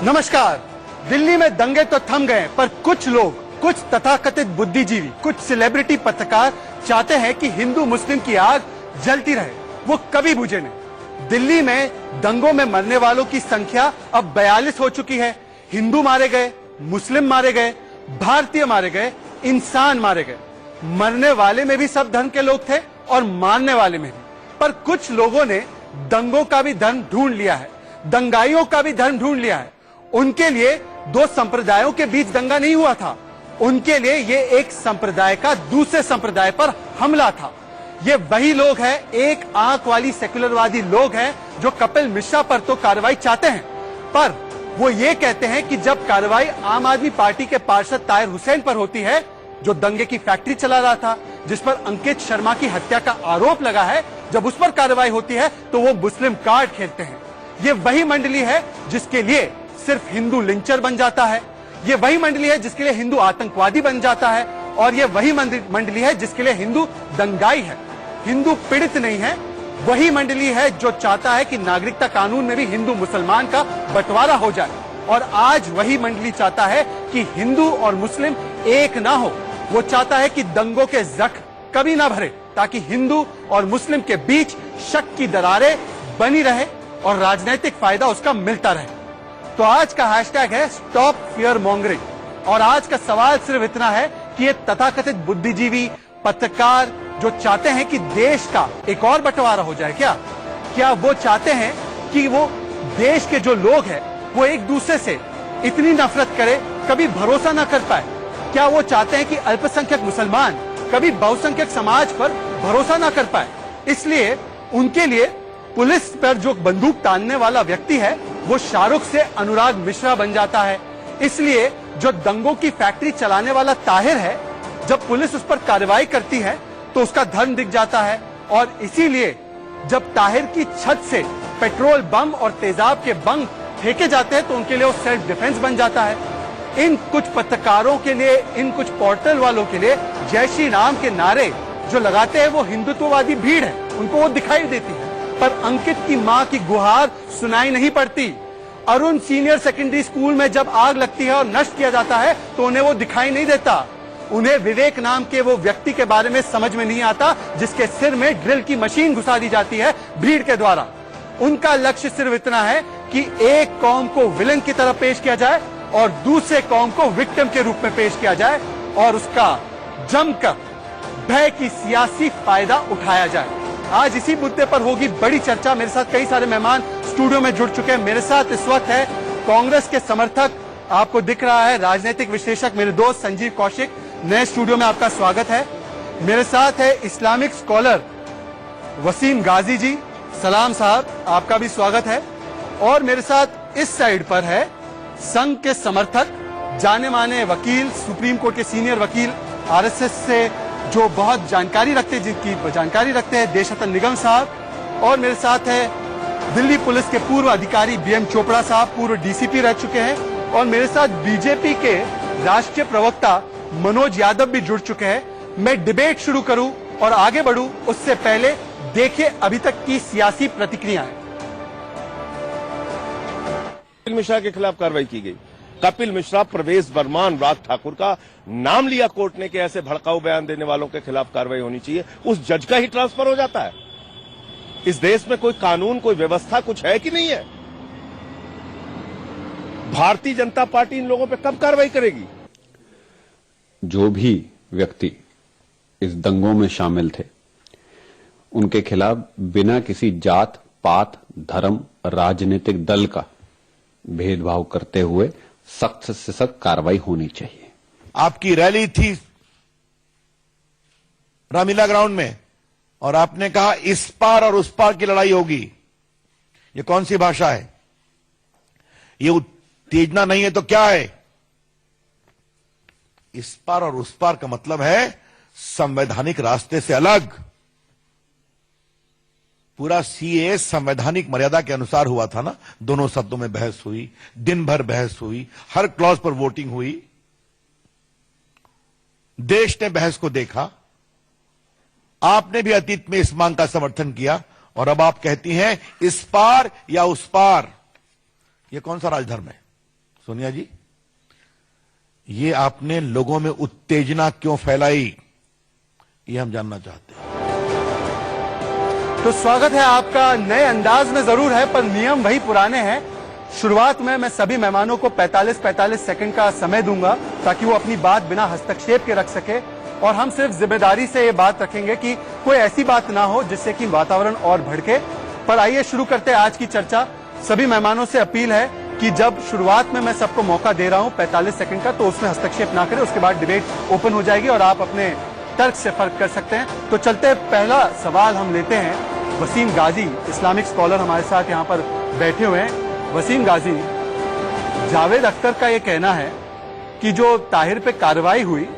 नमस्कार। दिल्ली में दंगे तो थम गए, पर कुछ लोग, कुछ तथाकथित बुद्धिजीवी, कुछ सेलिब्रिटी पत्रकार चाहते हैं कि हिंदू मुस्लिम की आग जलती रहे, वो कभी बुझे नहीं। दिल्ली में दंगों में मरने वालों की संख्या अब 42 हो चुकी है। हिंदू मारे गए, मुस्लिम मारे गए, भारतीय मारे गए, इंसान मारे गए। मरने वाले में भी सब धर्म के लोग थे और मारने वाले में भी। पर कुछ लोगों ने दंगों का भी धर्म ढूंढ लिया है, दंगाइयों का भी धर्म ढूंढ लिया है। उनके लिए दो संप्रदायों के बीच दंगा नहीं हुआ था, उनके लिए ये एक संप्रदाय का दूसरे संप्रदाय पर हमला था। ये वही लोग हैं, एक आंख वाली सेकुलरवादी लोग हैं जो कपिल मिश्रा पर तो कार्रवाई चाहते हैं, पर वो ये कहते हैं कि जब कार्रवाई आम आदमी पार्टी के पार्षद ताहिर हुसैन पर होती है, जो दंगे की फैक्ट्री चला रहा था, जिस पर अंकित शर्मा की हत्या का आरोप लगा है, जब उस पर कार्रवाई होती है तो वो मुस्लिम कार्ड खेलते हैं। ये वही मंडली है जिसके लिए सिर्फ हिंदू लिंचर बन जाता है, ये वही मंडली है जिसके लिए हिंदू आतंकवादी बन जाता है, और ये वही मंडली है जिसके लिए हिंदू दंगाई है। हिंदू पीड़ित नहीं है, वही मंडली है जो चाहता है कि नागरिकता कानून में भी हिंदू मुसलमान का बंटवारा हो जाए, और आज वही मंडली चाहता है कि हिंदू और मुस्लिम एक ना हो। वो चाहता है कि दंगों के जख्म कभी ना भरे, ताकि हिंदू और मुस्लिम के बीच शक की दरारें बनी रहे और राजनीतिक फायदा उसका मिलता रहे। तो आज का हैशटैग है स्टॉप फियर मॉन्गरिंग, और आज का सवाल सिर्फ इतना है कि ये तथाकथित बुद्धिजीवी पत्रकार जो चाहते हैं कि देश का एक और बंटवारा हो जाए, क्या वो चाहते हैं कि वो देश के जो लोग हैं वो एक दूसरे से इतनी नफरत करे, कभी भरोसा ना कर पाए? क्या वो चाहते हैं कि अल्पसंख्यक मुसलमान कभी बहुसंख्यक समाज पर भरोसा ना कर पाए? इसलिए उनके लिए पुलिस पर जो बंदूक तानने वाला व्यक्ति है वो शाहरुख से अनुराग मिश्रा बन जाता है। इसलिए जो दंगों की फैक्ट्री चलाने वाला ताहिर है, जब पुलिस उस पर कार्रवाई करती है तो उसका धर्म दिख जाता है, और इसीलिए जब ताहिर की छत से पेट्रोल बम और तेजाब के बम फेंके जाते हैं तो उनके लिए वो सेल्फ डिफेंस बन जाता है। इन कुछ पत्रकारों के लिए, इन कुछ पोर्टल वालों के लिए जय श्री राम के नारे जो लगाते हैं वो हिंदुत्ववादी भीड़ है, उनको वो दिखाई देती है, पर अंकित की मां की गुहार सुनाई नहीं पड़ती। अरुण सीनियर सेकेंडरी स्कूल में जब आग लगती है और नष्ट किया जाता है तो उन्हें वो दिखाई नहीं देता। उन्हें विवेक नाम के वो व्यक्ति के बारे में समझ में नहीं आता जिसके सिर में ड्रिल की मशीन घुसा दी जाती है भीड़ के द्वारा। उनका लक्ष्य सिर्फ इतना है कि एक कौम को विलन की तरह पेश किया जाए और दूसरे कौम को विक्टिम के रूप में पेश किया जाए, और उसका जमकर भय की सियासी फायदा उठाया जाए। आज इसी मुद्दे पर होगी बड़ी चर्चा। मेरे साथ कई सारे मेहमान स्टूडियो में जुड़ चुके हैं। मेरे साथ इस वक्त है कांग्रेस के समर्थक, आपको दिख रहा है, राजनीतिक विश्लेषक मेरे दोस्त संजीव कौशिक। नए स्टूडियो में आपका स्वागत है। मेरे साथ है इस्लामिक स्कॉलर वसीम गाजी जी, सलाम साहब, आपका भी स्वागत है। और मेरे साथ इस साइड पर है संघ के समर्थक, जाने माने वकील, सुप्रीम कोर्ट के सीनियर वकील, आरएसएस से जो बहुत जानकारी रखते हैं, जिनकी जानकारी रखते हैं, देशरतन निगम साहब। और मेरे साथ है दिल्ली पुलिस के पूर्व अधिकारी बीएम चोपड़ा साहब, पूर्व डीसीपी रह चुके हैं। और मेरे साथ बीजेपी के राष्ट्रीय प्रवक्ता मनोज यादव भी जुड़ चुके हैं। मैं डिबेट शुरू करूं और आगे बढ़ूं उससे पहले देखिए अभी तक की सियासी प्रतिक्रियाएं। कपिल मिश्रा के खिलाफ कार्रवाई की गई। कपिल मिश्रा, प्रवेश वर्मा, अनुराग ठाकुर का नाम लिया कोर्ट ने कि ऐसे भड़काऊ बयान देने वालों के खिलाफ कार्रवाई होनी चाहिए। उस जज का ही ट्रांसफर हो जाता है। इस देश में कोई कानून, कोई व्यवस्था कुछ है कि नहीं है? भारतीय जनता पार्टी इन लोगों पे कब कार्रवाई करेगी? जो भी व्यक्ति इस दंगों में शामिल थे, उनके खिलाफ बिना किसी जात, पात, धर्म, राजनीतिक दल का भेदभाव करते हुए सख्त से सख्त कार्रवाई होनी चाहिए। आपकी रैली थी रामलीला ग्राउंड में और आपने कहा इस पार और उस पार की लड़ाई होगी। ये कौन सी भाषा है? ये उत्तेजना नहीं है तो क्या है? इस पार और उस पार का मतलब है संवैधानिक रास्ते से अलग। पूरा सीए संवैधानिक मर्यादा के अनुसार हुआ था ना। दोनों शब्दों में बहस हुई, दिन भर बहस हुई, हर क्लॉज पर वोटिंग हुई। देश ने बहस को देखा। आपने भी अतीत में इस मांग का समर्थन किया और अब आप कहती हैं इस पार या उस पार। यह कौन सा राजधर्म है? सोनिया जी, ये आपने लोगों में उत्तेजना क्यों फैलाई, ये हम जानना चाहते हैं। तो स्वागत है आपका। नए अंदाज में जरूर है पर नियम वही पुराने हैं। शुरुआत में मैं सभी मेहमानों को 45-45 सेकंड का समय दूंगा ताकि वो अपनी बात बिना हस्तक्षेप के रख सके, और हम सिर्फ जिम्मेदारी से ये बात रखेंगे कि कोई ऐसी बात ना हो जिससे कि वातावरण और भड़के। पर आइए शुरू करते हैं आज की चर्चा। सभी मेहमानों से अपील है कि जब शुरुआत में मैं सबको मौका दे रहा हूं 45 सेकंड का, तो उसमें हस्तक्षेप ना करें। उसके बाद डिबेट ओपन हो जाएगी और आप अपने तर्क से फर्क कर सकते हैं। तो चलते हैं, पहला सवाल हम लेते हैं वसीम गाजी, इस्लामिक स्कॉलर हमारे साथ यहाँ पर बैठे हुए हैं। वसीम गाजी, जावेद अख्तर का यह कहना है कि जो ताहिर पे कार्रवाई हुई,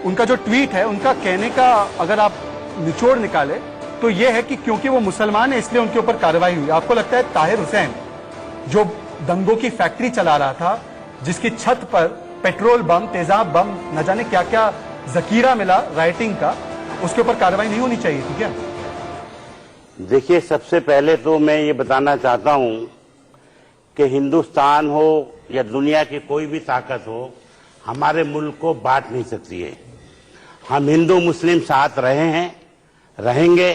उनका जो ट्वीट है, उनका कहने का अगर आप निचोड़ निकाले तो यह है कि क्योंकि वो मुसलमान है इसलिए उनके ऊपर कार्रवाई हुई। आपको लगता है ताहिर हुसैन जो दंगों की फैक्ट्री चला रहा था, जिसकी छत पर पेट्रोल बम, तेजाब बम, न जाने क्या क्या जखीरा मिला राइटिंग का, उसके ऊपर कार्रवाई नहीं होनी चाहिए थी क्या? देखिए, सबसे पहले तो मैं ये बताना चाहता हूं कि हिंदुस्तान हो या दुनिया की कोई भी ताकत हो, हमारे मुल्क को बांट नहीं सकती है। हम हिंदू मुस्लिम साथ रहे हैं, रहेंगे,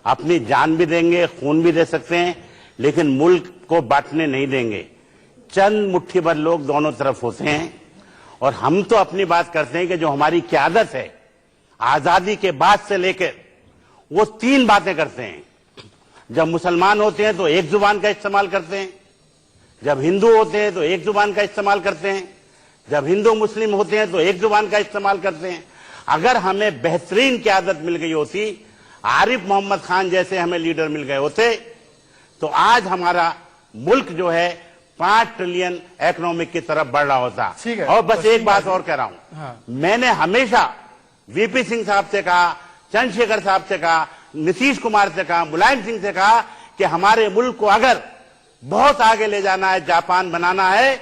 अपनी जान भी देंगे, खून भी दे सकते हैं, लेकिन मुल्क को बांटने नहीं देंगे। चंद मुट्ठी भर लोग दोनों तरफ होते हैं, और हम तो अपनी बात करते हैं कि जो हमारी क़यादत है आजादी के बाद से लेकर, वो 3 बातें करते हैं। जब मुसलमान होते हैं तो एक जुबान का इस्तेमाल करते हैं, जब हिंदू होते हैं तो एक जुबान का इस्तेमाल करते हैं, जब हिंदू मुस्लिम होते हैं तो एक जुबान का इस्तेमाल करते हैं। अगर हमें बेहतरीन क़यादत मिल गई होती, आरिफ मोहम्मद खान जैसे हमें लीडर मिल गए होते, तो आज हमारा मुल्क जो है 5 ट्रिलियन इकोनॉमिक की तरफ बढ़ रहा होता। और बस एक बात और कह रहा हूं, हाँ। मैंने हमेशा वीपी सिंह साहब से कहा, चंद्रशेखर साहब से कहा, नीतीश कुमार से कहा, मुलायम सिंह से कहा कि हमारे मुल्क को अगर बहुत आगे ले जाना है, जापान बनाना है,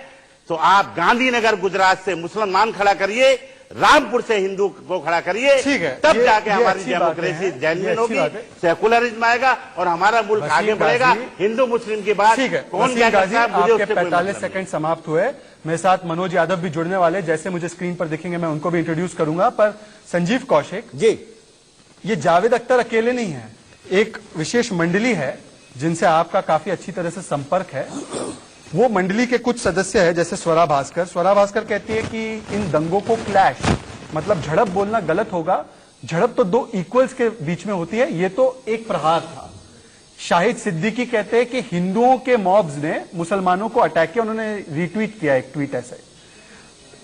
तो आप गांधीनगर गुजरात से मुसलमान खड़ा करिए, रामपुर से हिंदू को खड़ा करिए, तब जाके हमारी डेमोक्रेसी जेन्युइन होगी, सेकुलरिज्म आएगा और हमारा मुल्क आगे बढ़ेगा। हिंदू मुस्लिम की बात कौन क्या करता है, मुझे उससे 45 सेकंड समाप्त हुए। मेरे साथ मनोज यादव भी जुड़ने वाले, जैसे मुझे स्क्रीन पर दिखेंगे मैं उनको भी इंट्रोड्यूस करूंगा। पर संजीव कौशिक जी, ये जावेद अख्तर अकेले नहीं है, एक विशेष मंडली है जिनसे आपका काफी अच्छी तरह से संपर्क है। वो मंडली के कुछ सदस्य है, जैसे स्वरा भास्कर। स्वरा भास्कर कहती है कि इन दंगों को क्लैश, मतलब झड़प बोलना गलत होगा, झड़प तो 2 इक्वल्स के बीच में होती है, ये तो एक प्रहार था। शाहिद सिद्दीकी कहते हैं कि हिंदुओं के मॉब्स ने मुसलमानों को अटैक किया, उन्होंने रीट्वीट किया एक ट्वीट ऐसे।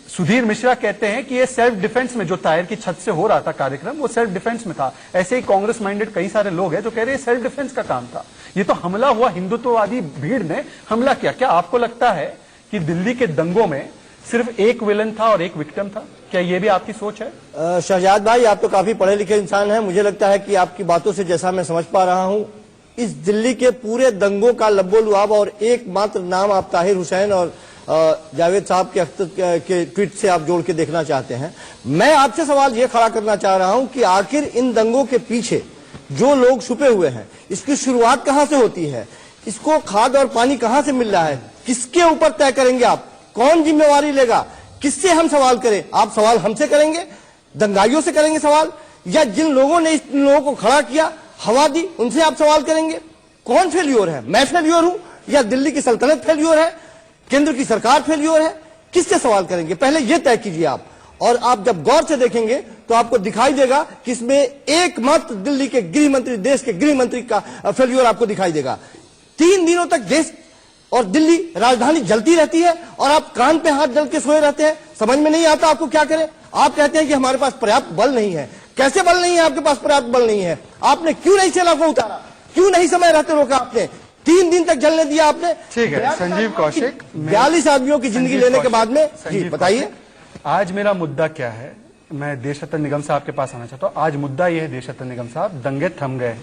सुधीर मिश्रा कहते हैं कि ये सेल्फ डिफेंस में, जो ताहिर की छत से हो रहा था कार्यक्रम, वो सेल्फ डिफेंस में था। ऐसे ही कांग्रेस माइंडेड कई सारे लोग हैं जो कह रहे हैं सेल्फ डिफेंस का काम था, ये तो हमला हुआ, हिंदुत्ववादी भीड़ ने हमला किया। क्या आपको लगता है कि दिल्ली के दंगों में सिर्फ एक विलन था और एक विक्टिम था? क्या ये भी आपकी सोच है? शहजाद भाई, आप तो काफी पढ़े लिखे इंसान हैं। मुझे लगता है कि आपकी बातों से जैसा मैं समझ पा रहा हूं, इस दिल्ली के पूरे दंगों का लब्बो लुआब और एकमात्र नाम आप ताहिर हुसैन और जावेद साहब के अख्तर के ट्वीट से आप जोड़ के देखना चाहते हैं। मैं आपसे सवाल ये खड़ा करना चाह रहा हूं कि आखिर इन दंगों के पीछे जो लोग छुपे हुए हैं, इसकी शुरुआत कहां से होती है, इसको खाद और पानी कहां से मिल रहा है, किसके ऊपर तय करेंगे आप? कौन जिम्मेवारी लेगा? किससे हम सवाल करें? आप सवाल हमसे करेंगे, दंगाइयों से करेंगे सवाल, या जिन लोगों ने इन लोगों को खड़ा किया, हवा दी, उनसे आप सवाल करेंगे? कौन फेल्योर है? मैं फेल्योर हूं या दिल्ली की सल्तनत फेल्योर है, केंद्र की सरकार फेल्योर है? किससे सवाल करेंगे? पहले यह तय कीजिए आप। और आप जब गौर से देखेंगे तो आपको दिखाई देगा कि इसमें एकमात्र दिल्ली के गृह मंत्री, देश के गृह मंत्री का फेल्योर आपको दिखाई देगा। 3 दिनों तक देश और दिल्ली राजधानी जलती रहती है और आप कान पे हाथ डाल के सोए रहते हैं। समझ में नहीं आता आपको क्या करें। आप कहते हैं कि हमारे पास पर्याप्त बल नहीं है। कैसे बल नहीं है आपके पास? पर्याप्त बल नहीं है। आपने क्यों नहीं सेना को उतारा? क्यों नहीं समय रहते रोका आपने? 3 दिन तक जलने दिया आपने। ठीक है संजीव कौशिक, 42 आदमियों की जिंदगी लेने के बाद में जी बताइए। आज मेरा मुद्दा क्या है, मैं देशरत्न निगम साहब के पास आना चाहता हूं। आज मुद्दा यह है देशरत्न निगम साहब, दंगे थम गए,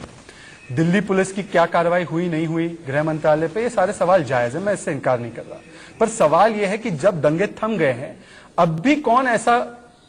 दिल्ली पुलिस की क्या कार्रवाई हुई नहीं हुई, गृह मंत्रालय पे, ये सारे सवाल जायज है, मैं इससे इनकार नहीं कर रहा। पर सवाल यह है कि जब दंगे थम गए हैं, अब भी कौन ऐसा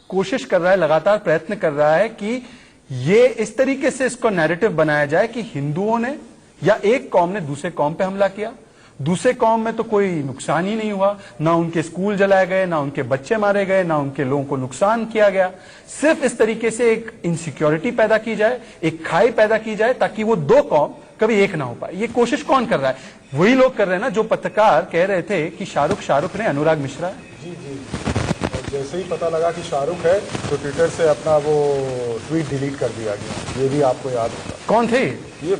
कोशिश कर रहा है, लगातार प्रयत्न कर रहा है कि ये इस तरीके से इसको नैरेटिव बनाया जाए कि हिंदुओं ने या एक कौम ने दूसरे कौम पे हमला किया, दूसरे कौम में तो कोई नुकसान ही नहीं हुआ, ना उनके स्कूल जलाए गए, ना उनके बच्चे मारे गए, ना उनके लोगों को नुकसान किया गया। सिर्फ इस तरीके से एक इनसिक्योरिटी पैदा की जाए, एक खाई पैदा की जाए, ताकि वो दो कौम कभी एक ना हो पाए। ये कोशिश कौन कर रहा है? वही लोग कर रहे हैं ना जो पत्रकार कह रहे थे कि शाहरुख ने अनुराग मिश्रा है। जी जी, और जैसे ही पता लगा कि शाहरुख है तो ट्विटर से अपना वो ट्वीट डिलीट कर दिया गया। ये भी आपको याद होगा। कौन थे ये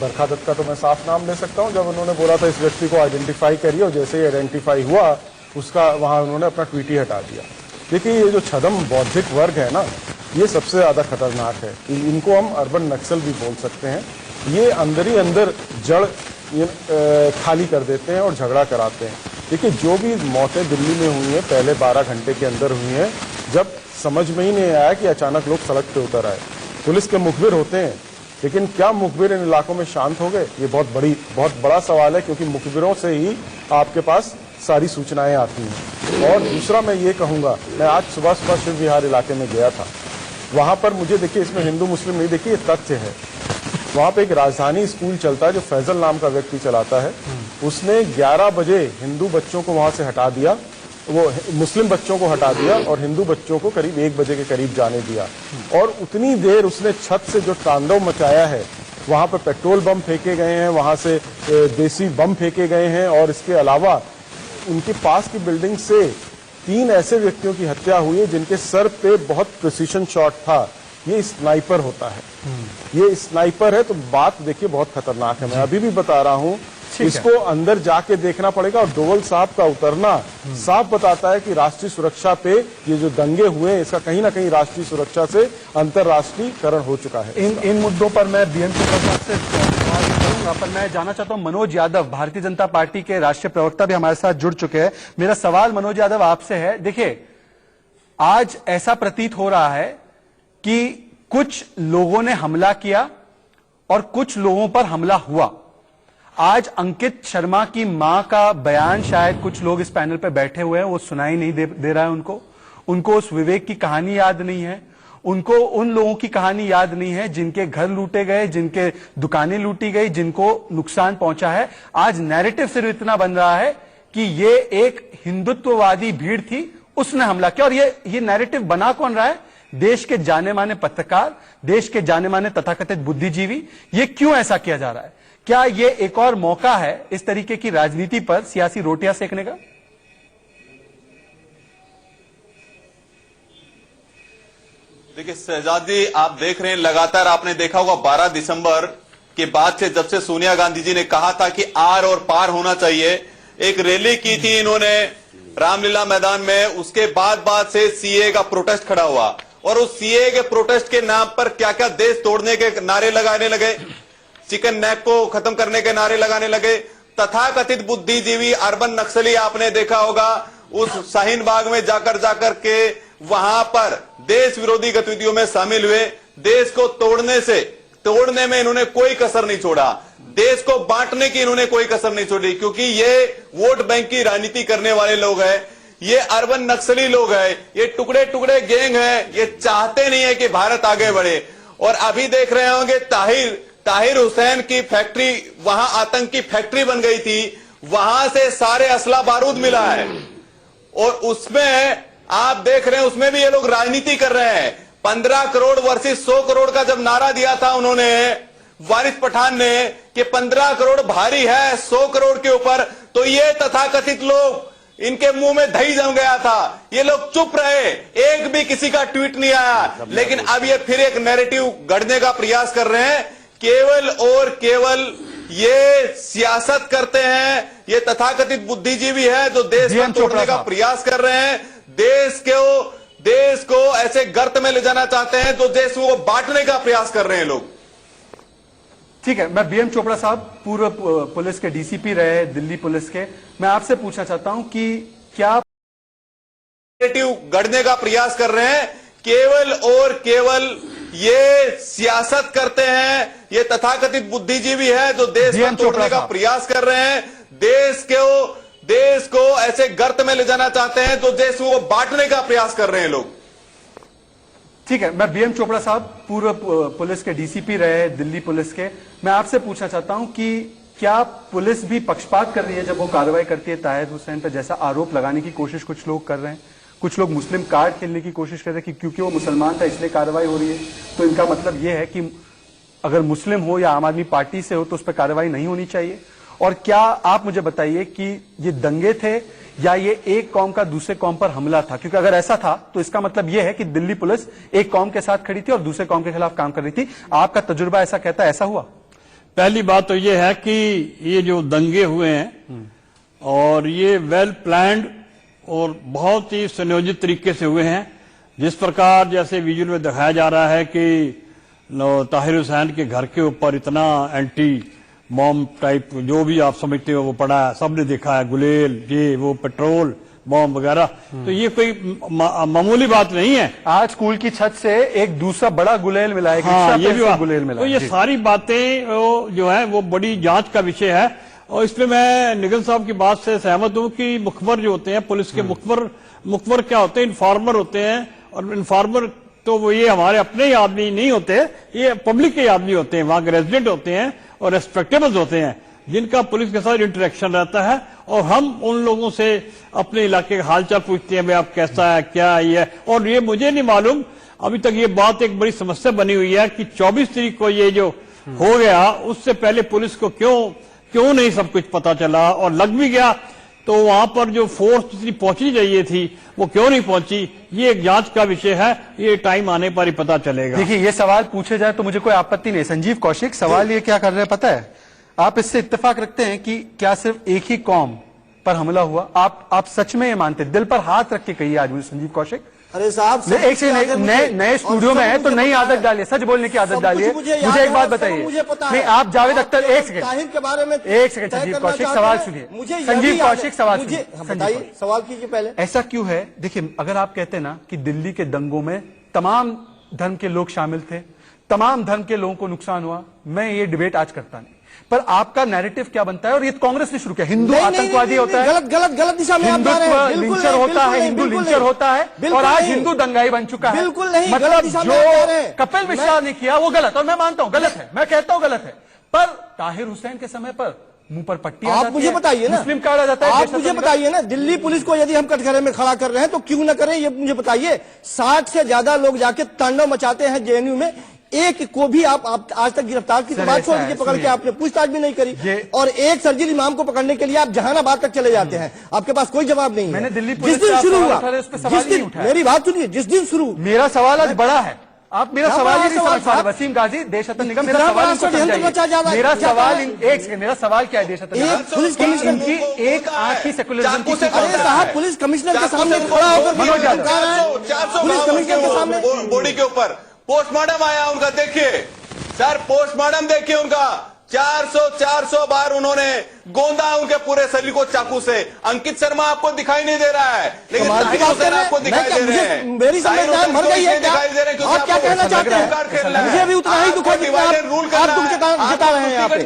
बरखा दत्त का तो मैं साफ नाम ले सकता हूँ। जब उन्होंने बोला था इस व्यक्ति को आइडेंटिफाई करिए, और जैसे ही आइडेंटिफाई हुआ उसका वहाँ उन्होंने अपना ट्वीट ही हटा दिया। देखिए, ये जो छदम बौद्धिक वर्ग है ना, ये सबसे ज़्यादा खतरनाक है। इनको हम अर्बन नक्सल भी बोल सकते हैं। ये अंदर ही अंदर जड़ खाली कर देते हैं और झगड़ा कराते हैं। देखिए, जो भी मौतें दिल्ली में हुई हैं पहले 12 घंटे के अंदर हुई हैं, जब समझ में ही नहीं आया कि अचानक लोग सड़क पे उतर आए। पुलिस के मुखबिर होते हैं, लेकिन क्या मुखबिर इन इलाकों में शांत हो गए? ये बहुत बड़ा सवाल है, क्योंकि मुखबिरों से ही आपके पास सारी सूचनाएं आती हैं। और दूसरा मैं ये कहूँगा, मैं आज सुबह सुबह शिव विहार इलाके में गया था। वहाँ पर मुझे देखिए, इसमें हिंदू मुस्लिम नहीं, देखिए ये तथ्य है। वहाँ पे एक राजधानी स्कूल चलता है जो फैजल नाम का व्यक्ति चलाता है। उसने 11 बजे हिंदू बच्चों को वहाँ से हटा दिया, वो मुस्लिम बच्चों को हटा दिया और हिंदू बच्चों को करीब 1 बजे के करीब जाने दिया। और उतनी देर उसने छत से जो तांडव मचाया है, वहाँ पर पेट्रोल बम फेंके गए हैं, वहाँ से देसी बम फेंके गए हैं, और इसके अलावा उनके पास की बिल्डिंग से 3 ऐसे व्यक्तियों की हत्या हुई है जिनके सर पे बहुत प्रिसीशन शॉट था। ये स्नाइपर होता है, ये स्नाइपर है। तो बात देखिए बहुत खतरनाक है। मैं अभी भी बता रहा हूँ, इसको अंदर जाके देखना पड़ेगा। और डोवल साहब का उतरना साफ बताता है कि राष्ट्रीय सुरक्षा पे ये जो दंगे हुए हैं, इसका कहीं ना कहीं राष्ट्रीय सुरक्षा से अंतर्राष्ट्रीयकरण हो चुका है। इन मुद्दों पर मैं बीएम साहब से सवाल करूंगा, पर मैं जानना चाहता हूं, मनोज यादव भारतीय जनता पार्टी के राष्ट्रीय प्रवक्ता भी हमारे साथ जुड़ चुके हैं। मेरा सवाल मनोज यादव आपसे है। देखिए, आज ऐसा प्रतीत हो रहा है कि कुछ लोगों ने हमला किया और कुछ लोगों पर हमला हुआ। आज अंकित शर्मा की मां का बयान शायद कुछ लोग इस पैनल पे बैठे हुए हैं, वो सुनाई नहीं दे रहा है उनको उस विवेक की कहानी याद नहीं है, उनको उन लोगों की कहानी याद नहीं है जिनके घर लूटे गए, जिनके दुकानें लूटी गई, जिनको नुकसान पहुंचा है। आज नैरेटिव सिर्फ इतना बन रहा है कि ये एक हिंदुत्ववादी भीड़ थी, उसने हमला किया। और ये नैरेटिव बना कौन रहा है? देश के जाने माने पत्रकार, देश के जाने माने तथाकथित बुद्धिजीवी। ये क्यों ऐसा किया जा रहा है? क्या ये एक और मौका है इस तरीके की राजनीति पर सियासी रोटियां सेकने का? देखिए शहजादी, आप देख रहे हैं, लगातार आपने देखा होगा 12 दिसंबर के बाद से, जब से सोनिया गांधी जी ने कहा था कि आर और पार होना चाहिए, एक रैली की थी इन्होंने रामलीला मैदान में। उसके बाद से सीए का प्रोटेस्ट खड़ा हुआ, और उस सीए के प्रोटेस्ट के नाम पर क्या क्या देश तोड़ने के नारे लगाने लगे, चिकन नेक को खत्म करने के नारे लगाने लगे। तथाकथित बुद्धिजीवी अर्बन नक्सली आपने देखा होगा, उस शाहीन बाग में जाकर के वहां पर देश विरोधी गतिविधियों में शामिल हुए। देश को तोड़ने में इन्होंने कोई कसर नहीं छोड़ा, देश को बांटने की इन्होंने कोई कसर नहीं छोड़ी, क्योंकि ये वोट बैंक की राजनीति करने वाले लोग हैं, ये अर्बन नक्सली लोग हैं, ये टुकड़े टुकड़े गैंग है, ये चाहते नहीं है कि भारत आगे बढ़े। और अभी देख रहे होंगे ताहिर हुसैन की फैक्ट्री, वहां आतंकी फैक्ट्री बन गई थी, वहां से सारे असला बारूद मिला है, और उसमें आप देख रहे हैं उसमें भी ये लोग राजनीति कर रहे हैं। 15 करोड़ वर्सेस 100 करोड़ का जब नारा दिया था उन्होंने, वारिस पठान ने, कि 15 करोड़ भारी है 100 करोड़ के ऊपर, तो ये तथाकथित लोग, इनके मुंह में दही जम गया था, ये लोग चुप रहे, एक भी किसी का ट्वीट नहीं आया। लेकिन अब ये फिर एक नैरेटिव गढ़ने का प्रयास कर रहे हैं, केवल और केवल ये सियासत करते हैं, ये तथाकथित बुद्धिजीवी है जो देश को तोड़ने का प्रयास कर रहे हैं, देश को ऐसे गर्त में ले जाना चाहते हैं, जो देश को बांटने का प्रयास कर रहे हैं लोग। ठीक है, मैं बीएम चोपड़ा साहब पूर्व पुलिस के डीसीपी रहे दिल्ली पुलिस के, मैं आपसे पूछना चाहता हूं कि क्या गढ़ने का प्रयास कर रहे हैं, केवल और केवल ये सियासत करते हैं, ये तथाकथित बुद्धिजीवी है जो देश को तोड़ने का प्रयास कर रहे हैं, देश को ऐसे गर्त में ले जाना चाहते हैं, जो देश को बांटने का प्रयास कर रहे हैं लोग। ठीक है, मैं बीएम चोपड़ा साहब पूर्व पुलिस के डीसीपी रहे दिल्ली पुलिस के, मैं आपसे पूछना चाहता हूं कि क्या पुलिस भी पक्षपात कर रही है जब वो कार्रवाई करती है ताहिर हुसैन पर, जैसा आरोप लगाने की कोशिश कुछ लोग कर रहे हैं? कुछ लोग मुस्लिम कार्ड खेलने की कोशिश कर रहे हैं कि क्योंकि वो मुसलमान था इसलिए कार्रवाई हो रही है, तो इनका मतलब ये है कि अगर मुस्लिम हो या आम आदमी पार्टी से हो तो उस पर कार्रवाई नहीं होनी चाहिए। और क्या आप मुझे बताइए कि ये दंगे थे या ये एक कौम का दूसरे कौम पर हमला था? क्योंकि अगर ऐसा था तो इसका मतलब यह है कि दिल्ली पुलिस एक कौम के साथ खड़ी थी और दूसरे कौम के खिलाफ काम कर रही थी। आपका तजुर्बा ऐसा कहता है, ऐसा हुआ? पहली बात तो ये है कि ये जो दंगे हुए हैं और ये वेल प्लान्ड और बहुत ही संयोजित तरीके से हुए हैं। जिस प्रकार जैसे विजुअल में दिखाया जा रहा है कि ताहिर हुसैन के घर के ऊपर इतना एंटी बॉम्ब टाइप जो भी आप समझते हो वो पड़ा है, सबने देखा है, गुलेल, ये वो पेट्रोल बॉम्ब वगैरह, तो ये कोई मामूली बात नहीं है। आज स्कूल की छत से एक दूसरा बड़ा गुलेल मिला है, हाँ, ये भी गुलेल मिला। तो ये सारी बातें जो है वो बड़ी जांच का विषय है। और इसमें मैं निगल साहब की बात से सहमत हूं कि मुखबर जो होते हैं, पुलिस के मुखबर क्या होते हैं? इन्फॉर्मर होते हैं। और इन्फॉर्मर तो वो ये हमारे अपने ही आदमी नहीं होते, ये पब्लिक के आदमी होते हैं, वहां के रेजिडेंट होते हैं और रेस्पेक्टेबल होते हैं जिनका पुलिस के साथ इंटरेक्शन रहता है। और हम उन लोगों से अपने इलाके का हालचाल पूछते हैं, भाई आप कैसा है, क्या है ये। और ये मुझे नहीं मालूम, अभी तक ये बात एक बड़ी समस्या बनी हुई है कि 24 तारीख को ये जो हो गया उससे पहले पुलिस को क्यों नहीं सब कुछ पता चला, और लग भी गया तो वहां पर जो फोर्स जितनी पहुंचनी चाहिए थी वो क्यों नहीं पहुंची, ये एक जांच का विषय है। ये टाइम आने पर ही पता चलेगा। देखिए, ये सवाल पूछे जाए तो मुझे कोई आपत्ति नहीं। संजीव कौशिक, सवाल ये क्या कर रहे हैं पता है? आप इससे इत्तेफाक रखते हैं कि क्या सिर्फ एक ही कौम पर हमला हुआ? आप सच में ये मानते? दिल पर हाथ रख के कहिए आज मुझे संजीव कौशिक। अरे साहब, एक से नए स्टूडियो में है तो नई आदत डालिए, सच बोलने की आदत डालिए। मुझे एक बात बताइए, नहीं आप जावेद अख्तर, एक सेकंड के बारे में एक सेकंड संजीव कौशिक सवाल सुनिए। संजीव कौशिक सवाल सुनिए, बताइए, सवाल कीजिए पहले। ऐसा क्यों है? देखिए, अगर आप कहते हैं ना कि दिल्ली के दंगों में तमाम धर्म के लोग शामिल थे, तमाम धर्म के लोगों को नुकसान हुआ, मैं ये डिबेट आज करता नहीं, पर आपका नैरेटिव क्या बनता है? और ये कांग्रेस ने शुरू किया, हिंदू आतंकवादी होता है, गलत दिशा में हिंदुत्व लिंचर होता है, हिंदू लिंचर होता है, और आज हिंदू दंगाई बन चुका है। बिल्कुल नहीं, मतलब जो कपिल मिश्रा ने किया वो गलत, और मैं मानता हूं गलत है, मैं कहता हूं गलत है, पर ताहिर हुसैन के समय पर मुंह पर पट्टी आप मुझे बताइए ना, मुस्लिम कार्ड आ जाता है। आप मुझे बताइए ना, दिल्ली पुलिस को यदि हम कटघरे में खड़ा कर रहे हैं तो क्यों ना करें, ये मुझे बताइए। 60 से ज्यादा लोग जाके तांडव मचाते हैं जेएनयू में, एक को भी आप आज तक गिरफ्तार की तो बात छोड़ दीजिए, पकड़ के आपने पूछताछ भी नहीं करी। और एक सर्जिल इमाम को पकड़ने के लिए आप जहानाबाद तक चले जाते हैं, आपके पास कोई जवाब नहीं है। मैंने दिल्ली जिस दिन शुरू हुआ, मेरी बात सुनिए, जिस दिन शुरू, मेरा सवाल आज बड़ा है, आप मेरा सवाल ही नहीं समझ पा रहे। वसीम गाजी, देश रत्न निगम, मेरा सवाल मेरा सवाल क्या है? देश रत्न निगम, पुलिस कमिश्नर की एक आंख की सेकुलरिज्म की साहब, पुलिस कमिश्नर के सामने खड़ा होकर पुलिस कमिश्नर के सामने बॉडी के ऊपर पोस्टमार्टम आया उनका, देखिए सर, पोस्टमार्टम देखिए उनका, 400 बार उन्होंने गोंदा उनके पूरे शरीर को चाकू से। अंकित शर्मा आपको दिखाई नहीं दे रहा है, लेकिन ताहिर हुसैन आपको दिखाई दे रहे हैं। मेरी समझ में मर गई है, दिखाई दे रहे हैं। आप क्या कहना चाहते हैं? मुझे भी उतना ही दुख है जितना आप दुख जता रहे हैं। यहाँ पे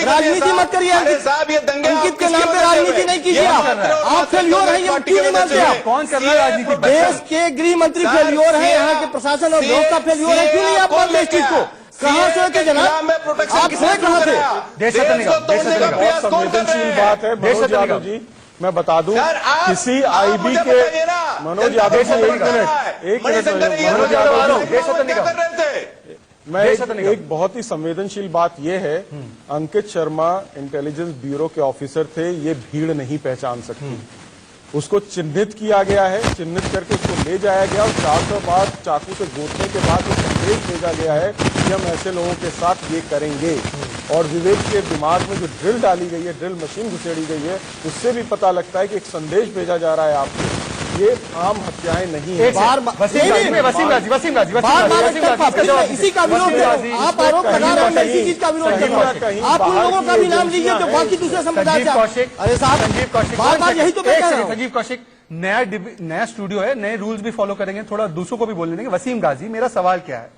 राजनीति मत करिए साहब, ये दंगे अंकित के नाम पे राजनीति नहीं कीजिए। आप फेल्योर हैं, ये क्यों नहीं मानते आप? कौन कर रहा है राजनीति? देश के गृह मंत्री फेल्योर है, यहाँ के प्रशासन और व्यवस्था फेल्योर है, क्यों नहीं आप मानते इस चीज को? कहां से थे जनाब? आप थे कहां से? संवेदनशील बात है मनोज यादव जी, मैं बता दूं, किसी आईबी के मनोज यादव जी, एक मिनट मनोज यादव जी, मैं एक बहुत ही संवेदनशील बात यह है, अंकित शर्मा इंटेलिजेंस ब्यूरो के ऑफिसर थे, ये भीड़ नहीं पहचान सकती। उसको चिन्हित किया गया है, चिन्हित करके उसको ले जाया गया और 400 बार चाकू से गोतने के बाद एक संदेश भेजा गया है कि हम ऐसे लोगों के साथ ये करेंगे। और विवेक के दिमाग में जो ड्रिल डाली गई है, ड्रिल मशीन घुसेड़ी गई है, उससे भी पता लगता है कि एक संदेश भेजा जा रहा है आपको, ये आम हत्याएं नहीं है। इसी का विरोध है, आप आरोप लगा रहे हैं, इसी चीज का विरोध कर रहे हैं। आप उन लोगों का भी नाम लीजिए जो बाकी दूसरे संप्रदाय से। अरे साहब, संजीव कौशिक, बार-बार यही तो कह रहा हूं। संजीव कौशिक, नया स्टूडियो है, नए रूल्स भी फॉलो करेंगे, थोड़ा दूसरों को भी बोलने देंगे। वसीम गाजी, मेरा सवाल क्या है?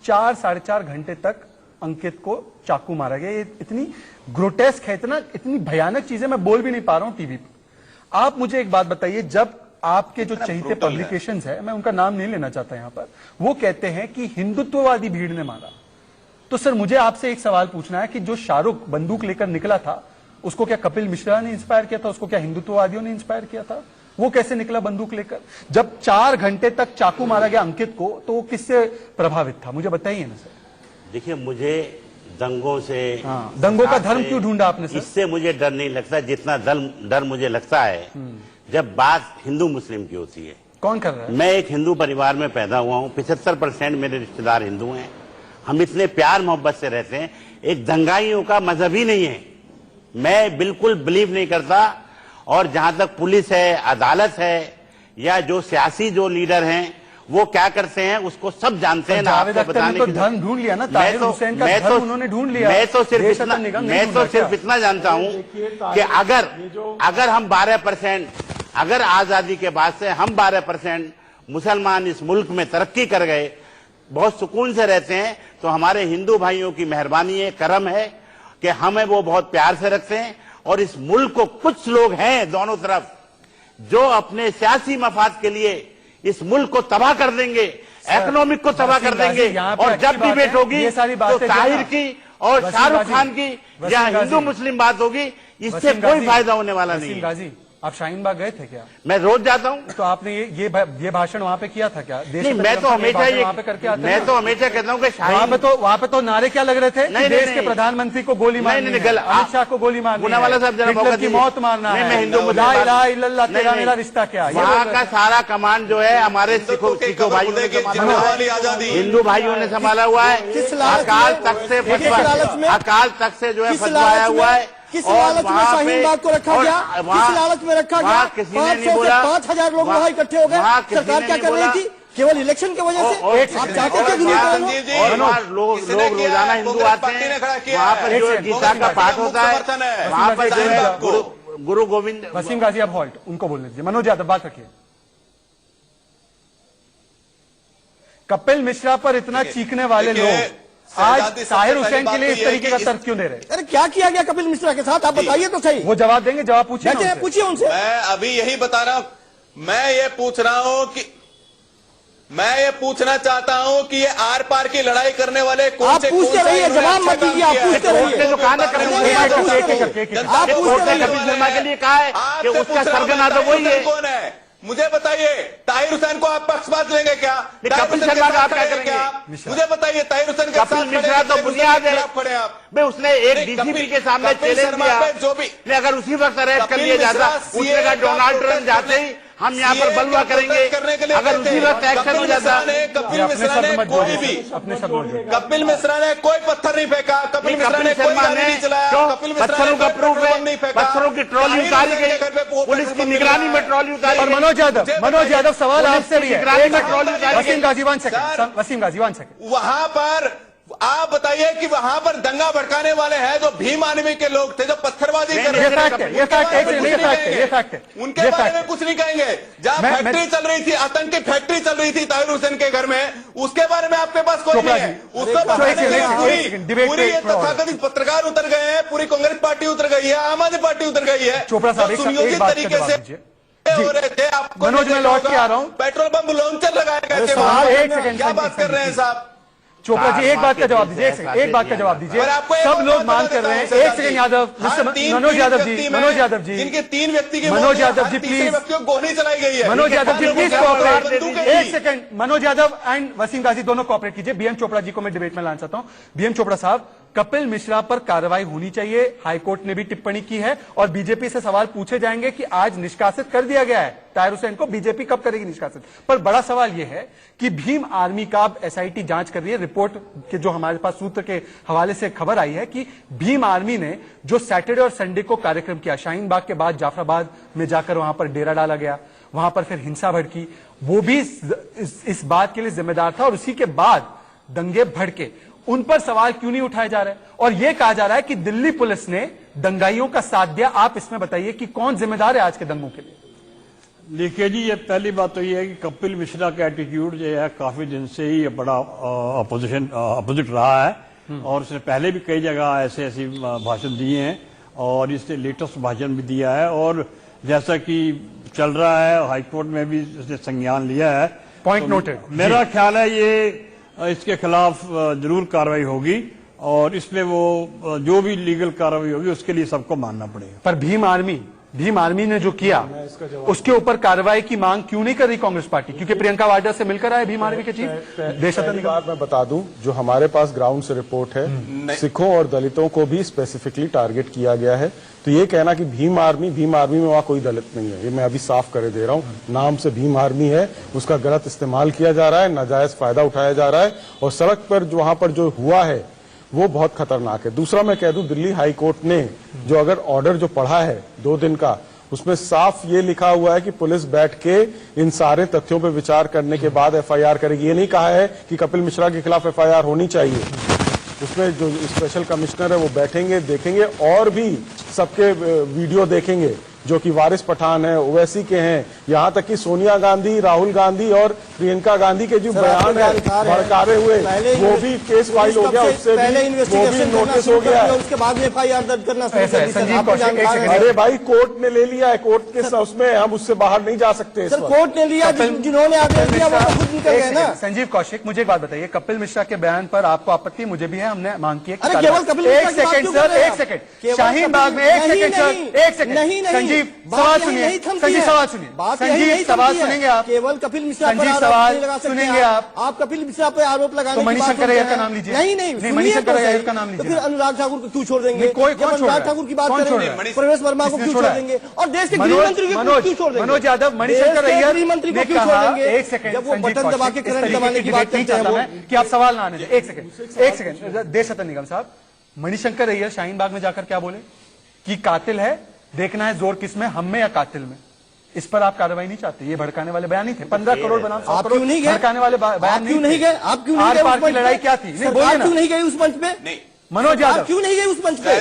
4-4.5 घंटे तक अंकित को चाकू मारा गया, ये इतनी ग्रोटेस्क है, इतनी भयानक चीजें मैं बोल भी नहीं पा रहा हूं टीवी पर। आप मुझे एक बात बताइए, जब आपके जो चहीते पब्लिकेशंस है, मैं उनका नाम नहीं लेना चाहता यहां पर, वो कहते हैं कि हिंदुत्ववादी भीड़ ने मारा, तो सर मुझे आपसे एक सवाल पूछना है कि जो शाहरुख बंदूक लेकर निकला था उसको क्या कपिल मिश्रा ने इंस्पायर किया था, उसको क्या हिंदुत्ववादियों ने इंस्पायर किया था? वो कैसे निकला बंदूक लेकर? जब 4 घंटे तक चाकू मारा गया अंकित को तो वो किससे प्रभावित था, मुझे बताइए ना सर। देखिए, मुझे दंगों से, दंगों का धर्म क्यों ढूंढा आपने सर? इससे मुझे डर नहीं लगता जितना डर मुझे लगता है जब बात हिंदू मुस्लिम की होती है। कौन कर रहा है? मैं एक हिंदू परिवार में पैदा हुआ हूं, 75% मेरे रिश्तेदार हिंदू हैं। हम इतने प्यार मोहब्बत से रहते हैं। एक दंगाइयों का मजहब ही नहीं है। मैं बिल्कुल बिलीव नहीं करता। और जहां तक पुलिस है, अदालत है, या जो सियासी जो लीडर हैं वो क्या करते हैं उसको सब जानते हैं ना। जावेद आपको अख्तर ने बताने तो की धर्म ढूंढ लिया ना, ताहिर हुसैन का धर्म उन्होंने ढूंढ लिया। मैं तो सिर्फ देश इतना रत्न निगम नहीं ढूंढा क्या? इतना जानता हूं कि अगर हम 12%, अगर आजादी के बाद से हम 12% मुसलमान इस मुल्क में तरक्की कर गए, बहुत सुकून से रहते हैं, तो हमारे हिंदू भाइयों की मेहरबानी है, करम है कि हमें वो बहुत प्यार से रखते हैं। और इस मुल्क को कुछ लोग हैं दोनों तरफ जो अपने सियासी मफाद के लिए इस मुल्क को तबाह कर देंगे, इकोनॉमिक को तबाह कर देंगे। और जब डिबेट होगी तो ताहिर की और शाहरुख खान की या हिंदू मुस्लिम बात होगी, इससे कोई फायदा होने वाला नहीं है। आप शाहीन बाग गए थे क्या? मैं रोज जाता हूं। तो आपने ये भाषण वहां पे किया था क्या? नहीं, मैं तो हमेशा वहां पे करके आते हैं। मैं तो हमेशा कहता हूं कि वहां पे तो नारे क्या लग रहे थे? नहीं, देश के प्रधानमंत्री को गोली मारनी है, अमित शाह को गोली मारनी है, गुनावाला साहब जरा हिटलर की मौत मारना है, मैं हिंदू ला इलाहा इल्लल्लाह तेरा मेरा रिश्ता क्या? वहां का सारा कमान जो है हमारे सिखों भाइयों ने हिंदू भाइयों ने संभाला हुआ है। अकाल तख्त से जो है फतवाया हुआ है। किस लालच में शाहीन बाग को रखा गया? किस लालच में रखा गया? 500 से 5000 लोग वहां इकट्ठे हो गए। सरकार क्या कर रही थी? केवल इलेक्शन की वजह से? आप चाहते थे दुनिया और लोग रोजाना हिंदू आते हैं, वहाँ पर जो गीता का पाठ होता है, वहाँ पर जो है गुरु गोविंद। वसीम गाजी अब हॉल्ट, उनको बोलने दीजिए। मनोज यादव बात रखिए। कपिल मिश्रा पर इतना चीखने वाले लोग आज ताहिर हुसैन के लिए इस तरीके का तर्क क्यों दे रहे हैं? अरे क्या किया गया कपिल मिश्रा के साथ? आप बताइए तो सही। वो जवाब देंगे, जवाब पूछिए उनसे। मैं अभी यही बता रहा हूं। मैं ये पूछना चाहता हूं कि ये आर पार की लड़ाई करने वाले कौन से? पूछते रहिए, जवाब मत दीजिए, आप पूछते रहिए। आप कपिल शर्मा के लिए कहा है कि उसका सरगना तो वही है। कौन है मुझे बताइए? ताहिर हुसैन को आप पक्षपात लेंगे क्या? कपिल शर्मा का आप क्या करेंगे? मुझे बताइए, ताहिर हुसैन के कपिल मिश्रा तो बुनियाद है। खड़े आप भाई उसने एक डीसीपी के सामने चैलेंज दिया, जो भी अगर उसी वक्त अरेस्ट कर लिया जाता, उसने कहा डोनाल्ड ट्रंप जाते ही हम यहाँ पर बलवा करेंगे, अगर उसी वक्त एक्शन हो जाता। कपिल मिश्रा ने कोई भी कपिल मिश्रा ने कोई पत्थर नहीं फेंका, कपिल मिश्रा ने कोई गाड़ी नहीं चलाया, कपिल मिश्रा ने का प्रूफ है, पत्थरों की ट्रॉली उतारी गई, पुलिस की निगरानी में ट्रॉली उतारी गई। मनोज यादव सवाल आपसे भी है। वसीम गाजी वन सेकंड। वहां पर आप बताइए कि वहां पर दंगा भड़काने वाले हैं जो भीम आर्मी के लोग थे, जो पत्थरबाजी कर रहे थे, उनके बारे में कुछ नहीं कहेंगे। जहां फैक्ट्री चल रही थी, आतंकी फैक्ट्री चल रही थी ताहिर हुसैन के घर में, उसके बारे में आपके पास कोई नहीं है। उसको पूरी तथाकथित पत्रकार उतर गए हैं, पूरी कांग्रेस पार्टी उतर गई है, आम आदमी पार्टी उतर गई है। चोपड़ा साहब सुनियोजित तरीके से हो रहे थे। आपको मनोज मैं लौट के आ रहा हूं। पेट्रोल पंप लॉन्चर लगाए गए थे। क्या बात कर रहे हैं साहब? चोपड़ा जी एक बात का जवाब दीजिए, एक बात का जवाब दीजिए। सब लोग मांग कर रहे हैं। एक सेकंड यादव, मनोज यादव जी इनके 3 व्यक्ति की मनोज यादव जी प्लीज, व्यक्तियों को गोली चलाई गई है। Manoj Yadav ji please cooperate. एक सेकंड, मनोज यादव एंड वसीम गाजी दोनों कोऑपरेट कीजिए। बीएम चोपड़ा जी को मैं डिबेट में लाना चाहता हूं। बीएम चोपड़ा साहब, कपिल मिश्रा पर कार्रवाई होनी चाहिए, हाईकोर्ट ने भी टिप्पणी की है और बीजेपी से सवाल पूछे जाएंगे कि आज निष्कासित कर दिया गया है ताहिर हुसैन को, बीजेपी कब करेगी निष्कासित? पर बड़ा सवाल यह है कि भीम आर्मी का एसआईटी जांच कर रही है। रिपोर्ट के जो हमारे पास सूत्र के हवाले से खबर आई है कि भीम आर्मी ने जो सैटरडे और संडे को कार्यक्रम किया, शाहीन बाग के बाद जाफराबाद में जाकर वहां पर डेरा डाला गया, वहां पर फिर हिंसा भड़की, वो भी इस बात के लिए जिम्मेदार था। और उसी के बाद दंगे भड़के, उन पर सवाल क्यों नहीं उठाए जा रहे? और यह कहा जा रहा है कि दिल्ली पुलिस ने दंगाइयों का साथ दिया। आप इसमें बताइए कि कौन जिम्मेदार है आज के दंगों के लिए? देखिए जी, ये पहली बात तो ये है कि कपिल मिश्रा का एटीट्यूड जो है काफी दिन से ही बड़ा अपोजिट रहा है और उसने पहले भी कई जगह ऐसे भाषण दिए हैं और इसने लेटेस्ट भाषण भी दिया है और जैसा कि चल रहा है हाईकोर्ट में भी उसने संज्ञान लिया है। Point noted. मेरा ख्याल है ये इसके खिलाफ जरूर कार्रवाई होगी और इसमें वो जो भी लीगल कार्रवाई होगी उसके लिए सबको मानना पड़ेगा। पर भीम आर्मी ने जो किया उसके ऊपर कार्रवाई की मांग क्यों नहीं कर रही कांग्रेस पार्टी? क्योंकि प्रियंका वाड्रा से मिलकर आए भीम आर्मी के चीफ पहली बात मैं बता दूं, जो हमारे पास ग्राउंड से रिपोर्ट है, सिखों और दलितों को भी स्पेसिफिकली टारगेट किया गया है। तो ये कहना कि भीम आर्मी में वहां कोई दलित नहीं है, ये मैं अभी साफ करे दे रहा हूं। नाम से भीम आर्मी है, उसका गलत इस्तेमाल किया जा रहा है, नाजायज फायदा उठाया जा रहा है, और सड़क पर जो वहां पर जो हुआ है वो बहुत खतरनाक है। दूसरा मैं कह दूं, दिल्ली हाई कोर्ट ने जो अगर ऑर्डर जो पढ़ा है 2 दिन का, उसमें साफ ये लिखा हुआ है कि पुलिस बैठ के इन सारे तथ्यों पर विचार करने के बाद एफआईआर करेगी। ये नहीं कहा है कि कपिल मिश्रा के खिलाफ एफआईआर होनी चाहिए। उसमें जो स्पेशल कमिश्नर है वो बैठेंगे, देखेंगे, और भी सबके वीडियो देखेंगे जो कि वारिस पठान है, ओवैसी के हैं, यहाँ तक कि सोनिया गांधी, राहुल गांधी और प्रियंका गांधी के जो बयान है भड़कारे हुए, वो भी केस फाइल हो गया, उससे भी वो भी नोटिस हो गया, उसके बाद में एफआईआर दर्ज करना शुरू कर दी। संजीव कौशिक, एक सेकंड। अरे भाई कोर्ट ने ले लिया है, कोर्ट के उसमें हम उससे बाहर नहीं जा सकते। सर कोर्ट ने लिया, जिन्होंने आदेश दिया वो तो खुद निकल गए ना। संजीव कौशिक, मुझे एक बात बताइए, कपिल मिश्रा के बयान पर आपको आपत्ति? मुझे भी है, हमने मांग की है। अरे केवल कपिल मिश्रा एक सेकंड सर, एक सेकंड, शाहीन बाग में एक सेकंड सर, एक सेकंड। संजीव सवाल सुनिए, संजीव सवाल सुनिए, संजीव सवाल सुनेंगे आप? केवल कपिल मिश्रा पर संजीव आरोप सवाल नहीं लगा सकते सुनेंगे आप? कपिल मिश्रा पर आरोप लगाने तो की मणिशंकर अय्यर का नाम लीजिए। नहीं, मणिशंकर अय्यर का नाम तो लीजिए। फिर अनुराग ठाकुर को क्यों छोड़ देंगे? कोई कौन छोड़ रहा है? अनुराग ठाकुर की बात कौन छोड़ करेंगे, रहा है? प्रवेश वर्मा को क्यों छोड़ देंगे? और देश के गृह मंत्री को क्यों छोड़ देंगे? मनोज यादव, मणिशंकर अय्यर गृह मंत्री को ने क्यों छोड़ कहा, देंगे? एक सेकंड, जब वो बटन दबा के करंट दबाने की बात करते हैं वो कि आप सवाल ना आने दें। एक सेकंड, देशरत्न निगम साहब, मणिशंकर अय्यर शाहीन बाग में जाकर क्या बोले? कि कातिल है, देखना है जोर किसमें, हम में या कातिल में। इस पर आप कार्रवाई नहीं चाहते? ये भड़काने वाले बयान नहीं थे? 15 करोड़ बनाम 100 करोड़ भड़काने वाले बयान क्यों नहीं गए? आप क्यों नहीं गए? आर-पार की लड़ाई क्या थी? नहीं बोलिए ना। क्यों नहीं गए उस मंच पे? नहीं, मनोज यादव क्यों नहीं गए उस मंच पे?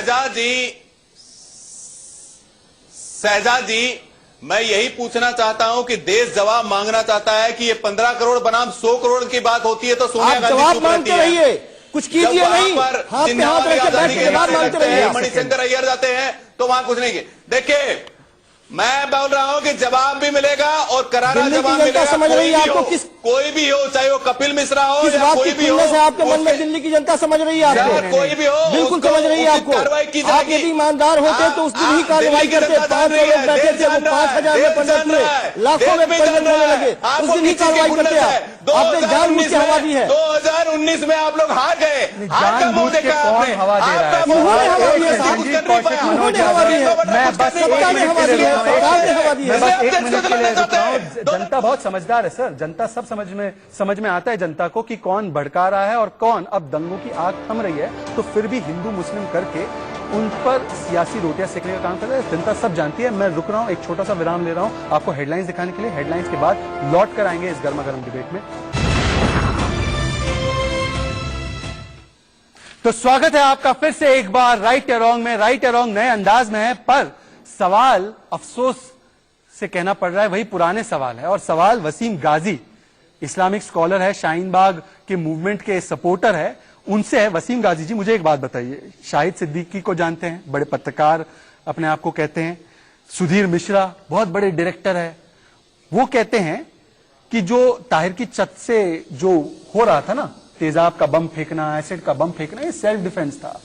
शहजाद जी, मैं यही पूछना चाहता हूं कि देश जवाब मांगना चाहता है कि ये 15 करोड़ बनाम 100 करोड़ की बात होती है तो सोनिया आप गांधी जवाब चुप रहती मांगते है। रहिए, कुछ कीजिए नहीं, हाथ पे हाथ रख के बैठ के जवाब मांगते रहिए। मणिशंकर अय्यर जाते हैं तो वहां कुछ नहीं किया। देखिए, मैं बोल रहा हूं कि जवाब भी मिलेगा और करारा जवाब मिलेगा। समझ रही है आपको? कोई भी हो, चाहे वो कपिल मिश्रा हो किस या बात कोई की भी हो, खुलने से आपके मन में दिल्ली की जनता समझ रही है आपको? कोई भी हो, बिल्कुल समझ रही है आपको। कार्रवाई की आप जाएगी। यदि ईमानदार होते तो उस दिन ही कार्रवाई करते। 500 लोग बैठे थे, वो 5000 में परिणत हुए, लाखों में परिणत होने लगे, उस दिन ही कार्रवाई करते आप। आपने जानबूझ के हवा दी है। 2019 में आप लोग हार गए, हार का मुंह देखा आपने। हवा दे रहा है? उन्होंने हवा दी है साहब, उन्होंने हवा दी है, मैं बस सत्ता ने हवा दी है, सरकार ने हवा दी है। मैं बस एक मिनट के लिए रुक रहा हूं। जनता बहुत समझदार है सर, जनता सब समझ में आता है जनता को कि कौन भड़का रहा है और कौन अब दंगों की आग थम रही है, तो फिर भी हिंदू मुस्लिम करके उन पर सियासी रोटियां सेकने का काम कर रहा है। जनता सब जानती है। मैं रुक रहा हूं, एक छोटा सा विराम ले रहा हूं आपको हेडलाइंस दिखाने के लिए। हेडलाइंस के बाद लौट कर आएंगे इस गर्मा गर्म डिबेट में। तो स्वागत है आपका फिर से एक बार राइट या रॉन्ग में। राइट या रॉन्ग नए अंदाज में है, पर सवाल अफसोस से कहना पड़ रहा है वही पुराने सवाल है। और सवाल वसीम गाजी, इस्लामिक स्कॉलर है, शाहीन बाग के मूवमेंट के सपोर्टर है, उनसे है। वसीम गाजी जी, मुझे एक बात बताइए, शाहिद सिद्दीकी को जानते हैं, बड़े पत्रकार अपने आप को कहते हैं। सुधीर मिश्रा बहुत बड़े डायरेक्टर है, वो कहते हैं कि जो ताहिर की छत से जो हो रहा था ना, तेजाब का बम फेंकना, एसिड का बम फेंकना, ये सेल्फ डिफेंस था।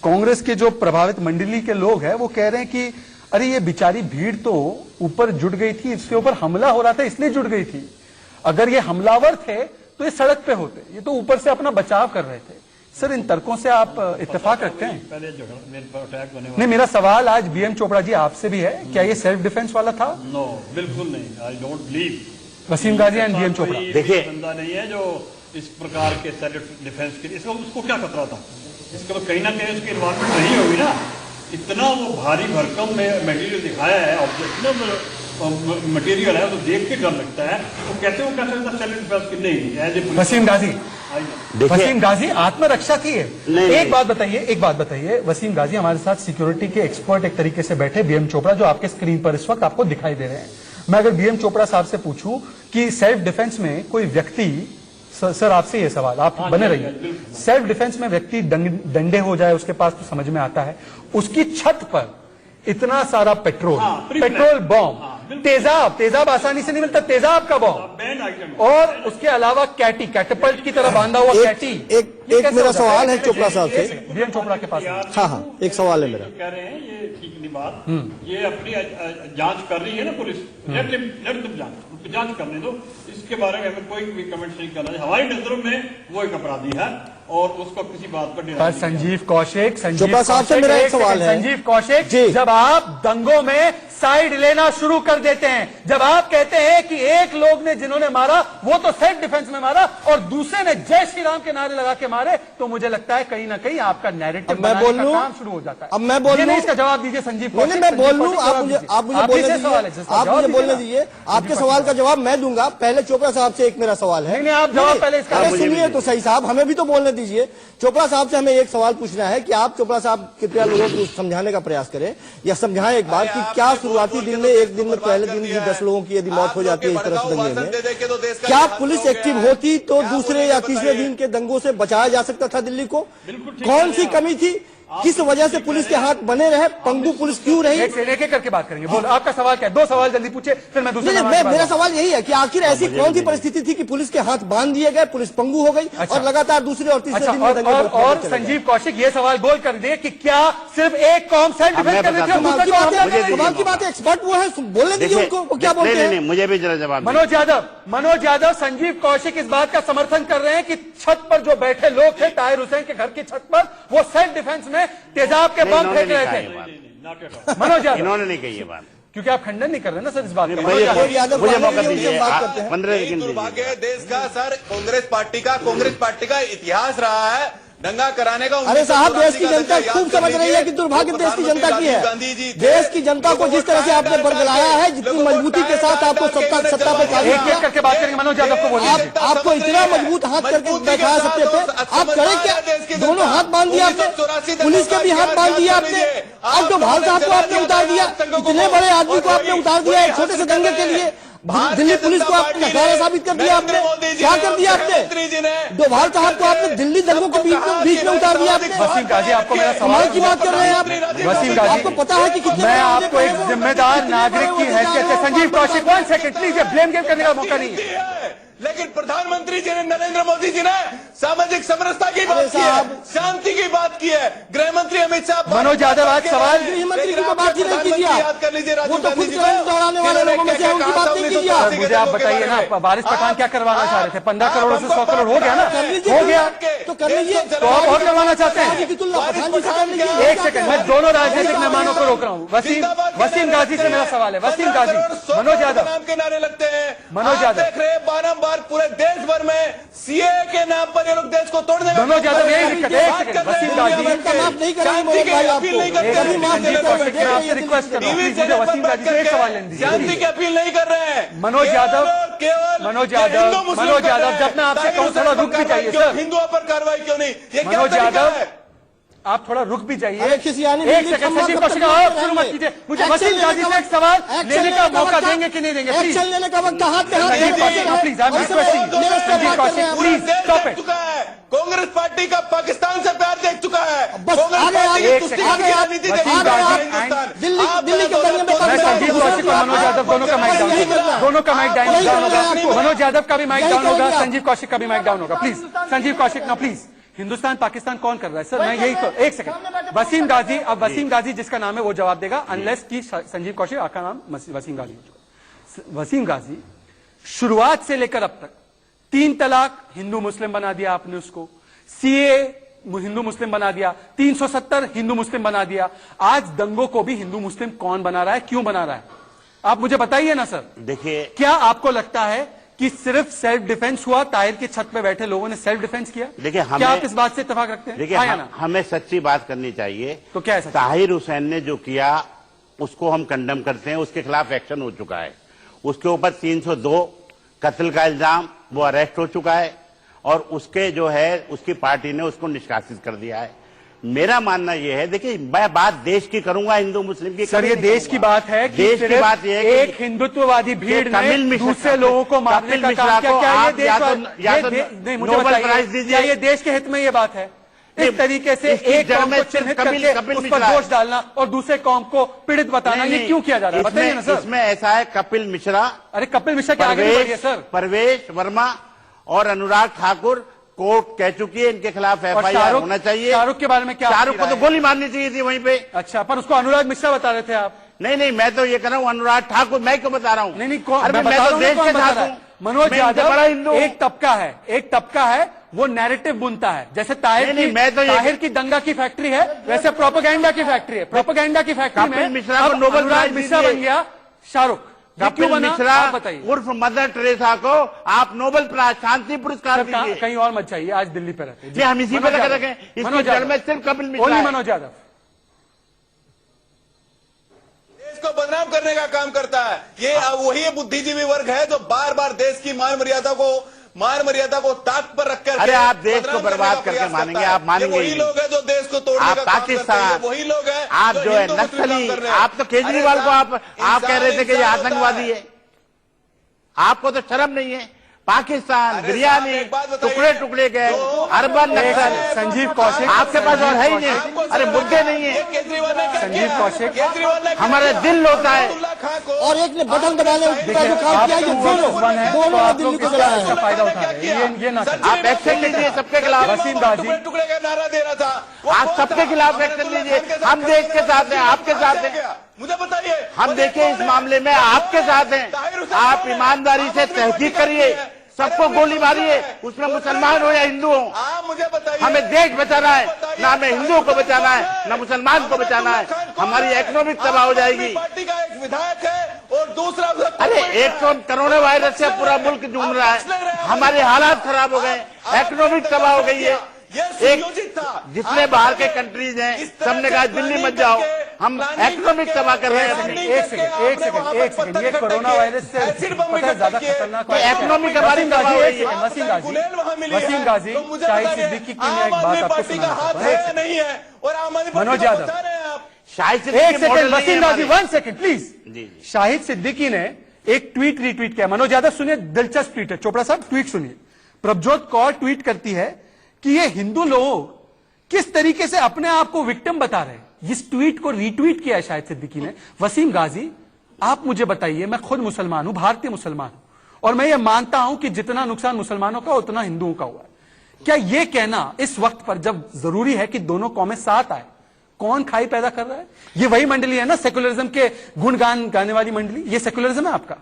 कांग्रेस के जो प्रभावित मंडली के लोग हैं वो कह रहे हैं कि अरे ये बेचारी भीड़ तो ऊपर जुट गई थी, इसके ऊपर हमला हो रहा था इसलिए जुट गई थी। अगर ये हमलावर थे तो ये सड़क पे होते, ये तो ऊपर से अपना बचाव कर रहे थे। सर, इन तर्कों से आप इत्तेफाक रखते हैं? नहीं, मेरा सवाल आज बीएम चोपड़ा जी आपसे भी है, क्या ये सेल्फ डिफेंस वाला था? नो, बिल्कुल नहीं। I don't believe. Wasim Ghazi and BM Chopra, देखिए, बंदा नहीं है जो इस प्रकार के सेल्फ डिफेंस के लिए, उसको क्या खतरा था? इसका तो कहीं ना कहीं उसकी इन्वॉल्वमेंट नहीं होगी ना। इतना वो भारी भरकम में मटेरियल दिखाया है, ऑब्जेक्ट मटेरियल है, तो देख के डर लगता है। तो कैसे वो कैसे सेल्फ डिफेंस की नहीं? वसीम गाजी आत्मरक्षा की है। एक बात बताइए वसीम गाजी, हमारे साथ सिक्योरिटी के एक्सपर्ट एक तरीके से बैठे बीएम चोपड़ा, जो आपके स्क्रीन पर इस वक्त आपको दिखाई दे रहे हैं। मैं अगर बीएम चोपड़ा साहब से पूछूं कि सेल्फ डिफेंस में कोई व्यक्ति, सर आपसे ये सवाल, आप बने रहिए, सेल्फ डिफेंस में व्यक्ति डंडे हो जाए, उसके पास तो समझ में आता है, उसकी छत पर इतना सारा पेट्रोल बॉम्ब तेजाब, तेजाब आसानी से नहीं मिलता, तेजाब का बॉम्ब, बैन आइटम और उसके अलावा कैटी, कैटपल्ट की तरह बांधा हुआ कैटी। एक मेरा सवाल है चोपड़ा साहब से। बीएन चोपड़ा के पास। हाँ, एक सवाल है मेरा। कह रहे हैं ये ठीक नहीं बात, ये अपनी जांच कर रही है ना पुलिस, लेट तुम जांच करने दो, इसके बारे में हमें कोई भी कमेंट नहीं करना है। हमारी नजरों में वो एक अपराधी है और उसको किसी बात पर संजीव कौशिक, चोपड़ा साहब से मेरा एक सवाल है। संजीव कौशिक जी। जब आप दंगों में साइड लेना शुरू कर देते हैं, जब आप कहते हैं कि एक लोग ने जिन्होंने मारा वो तो सेल्फ डिफेंस में मारा और दूसरे ने जय श्री राम के नारे लगा के मारे, तो मुझे लगता है कहीं ना कहीं आपका नैरेटिव बनाने का काम शुरू हो जाता है। अब मैं बोल लूं, इसका जवाब दीजिए संजीव कौशिक। मैं बोल लूं, आप मुझे बोलने दीजिए, आपके सवाल का जवाब मैं दूंगा। पहले चोपड़ा साहब से एक मेरा सवाल है। नहीं, आप जवाब पहले इसका सुनिए तो सही साहब, हमें भी तो बोलने दीजिए। चोपड़ा साहब से हमें एक सवाल पूछना है कि आप चोपड़ा साहब कृपया लोगों को समझाने का प्रयास करें या समझाएं एक बार कि क्या शुरुआती दिन में, एक दिन में, पहले दिन ही 10 लोगों की यदि मौत हो जाती है इस तरह से दंगे में, क्या पुलिस एक्टिव होती तो दूसरे या तीसरे दिन के दंगों से बचाया जा सकता था दिल्ली को? कौन सी कमी थी, किस वजह से पुलिस के हाथ बने रहे, पंगु पुलिस क्यों रही? एक करके बात करेंगे। बोल, आपका सवाल क्या है? 2 सवाल जल्दी पूछे, फिर मैं दूसरे। मेरा सवाल यही है कि आखिर ऐसी कौन सी परिस्थिति थी कि पुलिस के हाथ बांध दिए गए, पुलिस पंगु हो गई और लगातार दूसरे और तीसरे दिन में दंगे और संजीव कौशिक ये सवाल बोल कर दे कि क्या सिर्फ एक कौम सेल्फ डिफेंस करने थे? सवाल की बात है, एक्सपर्ट वो है, बोलने दीजिए उनको, वो क्या बोलते हैं। मुझे भी जरा जवाब। मनोज यादव, संजीव कौशिक इस बात का समर्थन कर रहे हैं कि छत पर जो बैठे लोग थे ताहिर हुसैन के घर की छत पर, वो सेल्फ डिफेंस में तेजाब के बम फेंक रहे थे। मनोज यादव, इन्होंने नहीं कही ये बात, क्योंकि आप खंडन नहीं कर रहे ना सर इस बात का। मुझे मौका दीजिए, 15 यही दुर्भाग्य है देश का सर, कांग्रेस पार्टी का इतिहास रहा है दंगा कराने का। अरे साहब, देश की जनता खूब समझ रही है कि दुर्भाग्य देश की जनता की है। देश की जनता को जिस तरह से आपने बरगलाया है, जितनी मजबूती के साथ आपको सत्ता पर एक करके बात करेंगे। मनोज यादव को बोलिए, आपको इतना मजबूत हाथ करके बैठा है सत्ते पे, आप करे क्या? दोनों हाथ बांध दिया आपने, पुलिस के भी हाथ बांध दिया आपने, अब तो भाल साहब को आपने उतार दिया, इतने बड़े आदमी को आपने उतार दिया एक छोटे से दंगे के लिए। दिल्ली पुलिस को आपने नकारा साबित कर दिया आपने। क्या कर दिया आपने? डोभाल साहब को आपने दिल्ली दंगों के बीच में उतार दिया आपने। वसीम गाजी, आपको मेरा सवाल की बात कर रहे हैं आप। वसीम गाजी, आपको पता है कि कितने मैं आपको एक जिम्मेदार नागरिक की हैसियत से, संजीव कौशिक 1 सेकंड प्लीज, ये ब्लेम गेम करने का मौका नहीं है। लेकिन प्रधानमंत्री जी ने, नरेंद्र मोदी जी ने सामाजिक समरसता की बात की है, शांति की बात की है, गृह मंत्री अमित शाह। मनोज यादव, आज सवाल गृह मंत्री की बात ही नहीं कीजिए, याद कर लीजिए, वो तो खुद दौड़ाने वाले लोगों में से उनकी बात नहीं कीजिए। मुझे आप बताइए ना, वारिस पठान क्या करवाना चाह रहे थे? 15 करोड़ से 100 करोड़ हो गया ना, हो गया तो कर लीजिए। तो आप और करवाना चाहते हैं? एक सेकंड, मैं दोनों राजनीतिक मेहमानों को रोक रहा हूँ। वसीम गाजी से मेरा सवाल है। वसीम गाजी, मनोज यादव नाम के नारे लगते हैं, मनोज यादव देख रहे हैं बारंबार पूरे देश भर में सीए के नाम पर ये लोग देश को तोड़ने का मनोज यादव, यही दिक्कत है। एक सेकंड, वसीम गाजी, माफ नहीं करेंगे अपील नहीं करते, आपसे रिक्वेस्ट कर रहा हूँ, मुझे वसीम गाजी से एक सवाल लेने दीजिए। शांति की अपील नहीं कर रहे हैं मनोज यादव, केवल मनोज यादव, जब मैं आपसे कहूँ थोड़ा रुक भी चाहिए सर। हिंदुओं पर कार्रवाई क्यों नहीं? ये क्या मनोज तरीका यादव, है? आप थोड़ा रुक भी जाइए। एक सेकंड, संजीव कौशिक, आप शुरू मत कीजिए। मुझे वसीम गाजी से एक सवाल लेने का मौका देंगे कि नहीं देंगे? प्लीज लेने का वक्त हाथ में हाथ please, I am requesting Sanjeev Kaushik, please stop it. Congress party का पाकिस्तान से प्यार देख चुका है। दिल्ली के दंगे में मैं संजीव कौशिक और मनोज यादव दोनों का माइक डाउन होगा, दोनों का माइक डाउन होगा। मनोज यादव का भी माइक डाउन होगा, संजीव कौशिक का भी माइक डाउन होगा। प्लीज संजीव कौशिक, ना प्लीज। हिंदुस्तान पाकिस्तान कौन कर रहा है सर? मैं यही तो, एक सेकंड, वसीम गाजी, अब वसीम गाजी जिसका नाम है वो जवाब देगा, अनलेस की संजीव कौशिक, आपका नाम वसीम गाजी हो चुका। वसीम गाजी, शुरुआत से लेकर अब तक 3 तलाक हिंदू मुस्लिम बना दिया आपने उसको, सीए हिंदू मुस्लिम बना दिया, 370 हिंदू मुस्लिम बना दिया, आज दंगों को भी हिंदू मुस्लिम कौन बना रहा है, क्यों बना रहा है? आप मुझे बताइए ना सर। देखिए, क्या आपको लगता है कि सिर्फ सेल्फ डिफेंस हुआ, ताहिर की छत पे बैठे लोगों ने सेल्फ डिफेंस किया? देखिए, क्या आप इस बात से इत्तेफाक रखते हैं? देखिए, हमें सच्ची बात करनी चाहिए। तो क्या है? ताहिर हुसैन ने जो किया उसको हम कंडेम करते हैं, उसके खिलाफ एक्शन हो चुका है, उसके ऊपर 302 कत्ल का इल्जाम, वो अरेस्ट हो चुका है और उसके जो है उसकी पार्टी ने उसको निष्कासित कर दिया है। मेरा मानना यह है, देखिए मैं बात देश की करूंगा, हिंदू मुस्लिम की सर, ये देश की बात है कि देश की बात यह है एक हिंदुत्ववादी भीड़ ने दूसरे लोगों को मारने का काम किया। क्या ये देश, नहीं मुझे बताइए, क्या ये देश के हित में ये बात है? इस तरीके से इसकी एक जड़ कौम में को सिर्फ चिन्हित कपिल करके उस पर मिश्रा है। दोष डालना और दूसरे कौम को पीड़ित बताना, ये क्यों किया जा रहा है? बताइए ना सर। इसमें ऐसा है, कपिल मिश्रा, अरे कपिल मिश्रा के आगे नहीं बढ़िए सर। परवेश वर्मा और अनुराग ठाकुर कोर्ट कह चुकी है इनके खिलाफ और एफआईआर होना चाहिए। शाहरुख के बारे में क्या शाहरुख को आपकी तो राय गोली मारनी चाहिए थी वहीं पे। है? अच्छा, पर उसको अनुराग मिश्रा बता रहे थे आप। नहीं, मैं तो ये कह रहा हूँ अनुराग ठाकुर, मैं क्यों बता रहा हूँ? नहीं, अरे मैं मैं बता तो रहा हूं देश कौन के बता साथ रहा है। हूँ। मनोज मैं इनसे बड़ा हिंदू यादव हूं। एक तबका है वो नैरेटिव बुनता है, जैसे ताहिर की दंगा की फैक्ट्री है, वैसे प्रोपेगेंडा की फैक्ट्री है। प्रोपेगेंडा की फैक्ट्री कपिल में मिश्रा को अब नोबेल अनुराग प्राइज मिश्रा दीजिए। बन गया शाहरुख। ये क्यों कपिल बना? मिश्रा आप बताइए। उर्फ मदर टेरेसा को आप नोबेल प्राइज शांति पुरस्कार सर, दीजिए। कहीं और मत चाहिए, आज दिल्ली पे रहते हैं। जी, हम इसी पे मनोज लगे यादव। रखें। इसकी मनोज जड़ यादव। में सिर्फ कपिल मिश्रा ओनली है। मनोज यादव। देश को बदनाम करने का काम करता है। ये वही बुद्धिजीवी वर्ग है जो बार बार देश की मान मर्यादा को ताक पर रखकर अरे आप देश को बर्बाद करके मानेंगे, आप मानेंगे वही ही लोग हैं जो देश को तोड़ने आप का काम करते हैं। पाकिस्तान, वही लोग हैं आप जो है हिंदू मुस्लिम नक्सली, काम कर रहे हैं। आप तो केजरीवाल अरे को आप इंसान कह रहे थे कि ये इंसान होता आतंकवादी है। आपको तो शर्म नहीं है। पाकिस्तान अरे बिरयानी साहब, एक बात बताइए। टुकड़े टुकड़े गए, जो अर्बन नक्सल। संजीव कौशिक, आपके पास और है ही नहीं। आपको अरे मुद्दे नहीं है। केजरीवाल ने क्या संजीव किया? कौशिक, केजरीवाल ने क्या हमारे किया? दिल होता है। अब्दुल्ला खां को और एक ने बटन दबाने का जो काम आप किया, ये तो दोनों दुश्मन हैं, तो दोनों ने आप दिल्ली लोग को इसका जलाया है। फायदा उठा रहे हैं। ये ना करें। आप एक्शन लीजिए सबके खिलाफ। वसीम गाजी, टुकड़े टुकड़े का नारा दे रहा था। वो आप कौन सबके था? खिलाफ हमारे एक्शन अब्दुल्ला लीजिए। खान के साथ हम देश के साथ हैं, आपके साथ क्या हैं। किया? मुझे बताइए। हम देखिए इस मामले में आपके साथ हैं। आप ईमानदारी से तहकीक करिए, सबको गोली मारिए, उसमें मुसलमान हो या हिंदू हो। आप मुझे बताइए। हमें देश बचाना है, ना हमें हिंदुओं को बचाना है, ना मुसलमान को बचाना है। हमारी इकोनॉमिक तबाह हो जाएगी। पार्टी का एक विधायक है और दूसरा अरे 100 कोरोना वायरस से पूरा मुल्क जूझ रहा है, हमारे हालात खराब हो गए, इकोनॉमिक तबाह हो गई है। एक जितने बाहर के कंट्रीज हैं सबने कहा दिल्ली मत जाओ, हम इकोनॉमिक तबाह कर रहे हैं। एक सेकंड, ये कोरोना वायरस से पता है ज्यादा खतरनाक तो इकोनॉमिक हमारी तबाह हो गई है। वसीम गाजी, शाहिद सिद्दीकी की मैं एक बात आपको सुनाना चाहता हूं। नहीं है और आम आदमी मनोज पार्टी यादव। का बता रहे हैं आप। शाहिद एक सिद्दीकी सेकंड मॉडल नहीं वसीम है गाजी, हमारे। 1 सेकंड प्लीज। शाहिद सिद्दीकी ने एक ट्वीट रीट्वीट किया। मनोज यादव सुनिए, दिलचस्प ट्वीट है। चोपड़ा साहब ट्वीट सुनिए। प्रभजोत कौर ट्वीट करती है कि ये हिंदू लोग किस तरीके से अपने आप को विक्टिम बता रहे हैं। इस ट्वीट को रीट्वीट किया है शाहिद सिद्दीकी ने। वसीम गाजी, आप मुझे बताइए, मैं खुद मुसलमान हूं, भारतीय मुसलमान हूं, और मैं ये मानता हूं कि जितना नुकसान मुसलमानों का उतना हिंदुओं का हुआ है। क्या यह कहना इस वक्त पर जब जरूरी है कि दोनों कौमें साथ आए, कौन खाई पैदा कर रहा है? ये वही मंडली है ना सेकुलरिज्म के गुणगान गाने वाली मंडली, ये सेकुलरिज्म है आपका?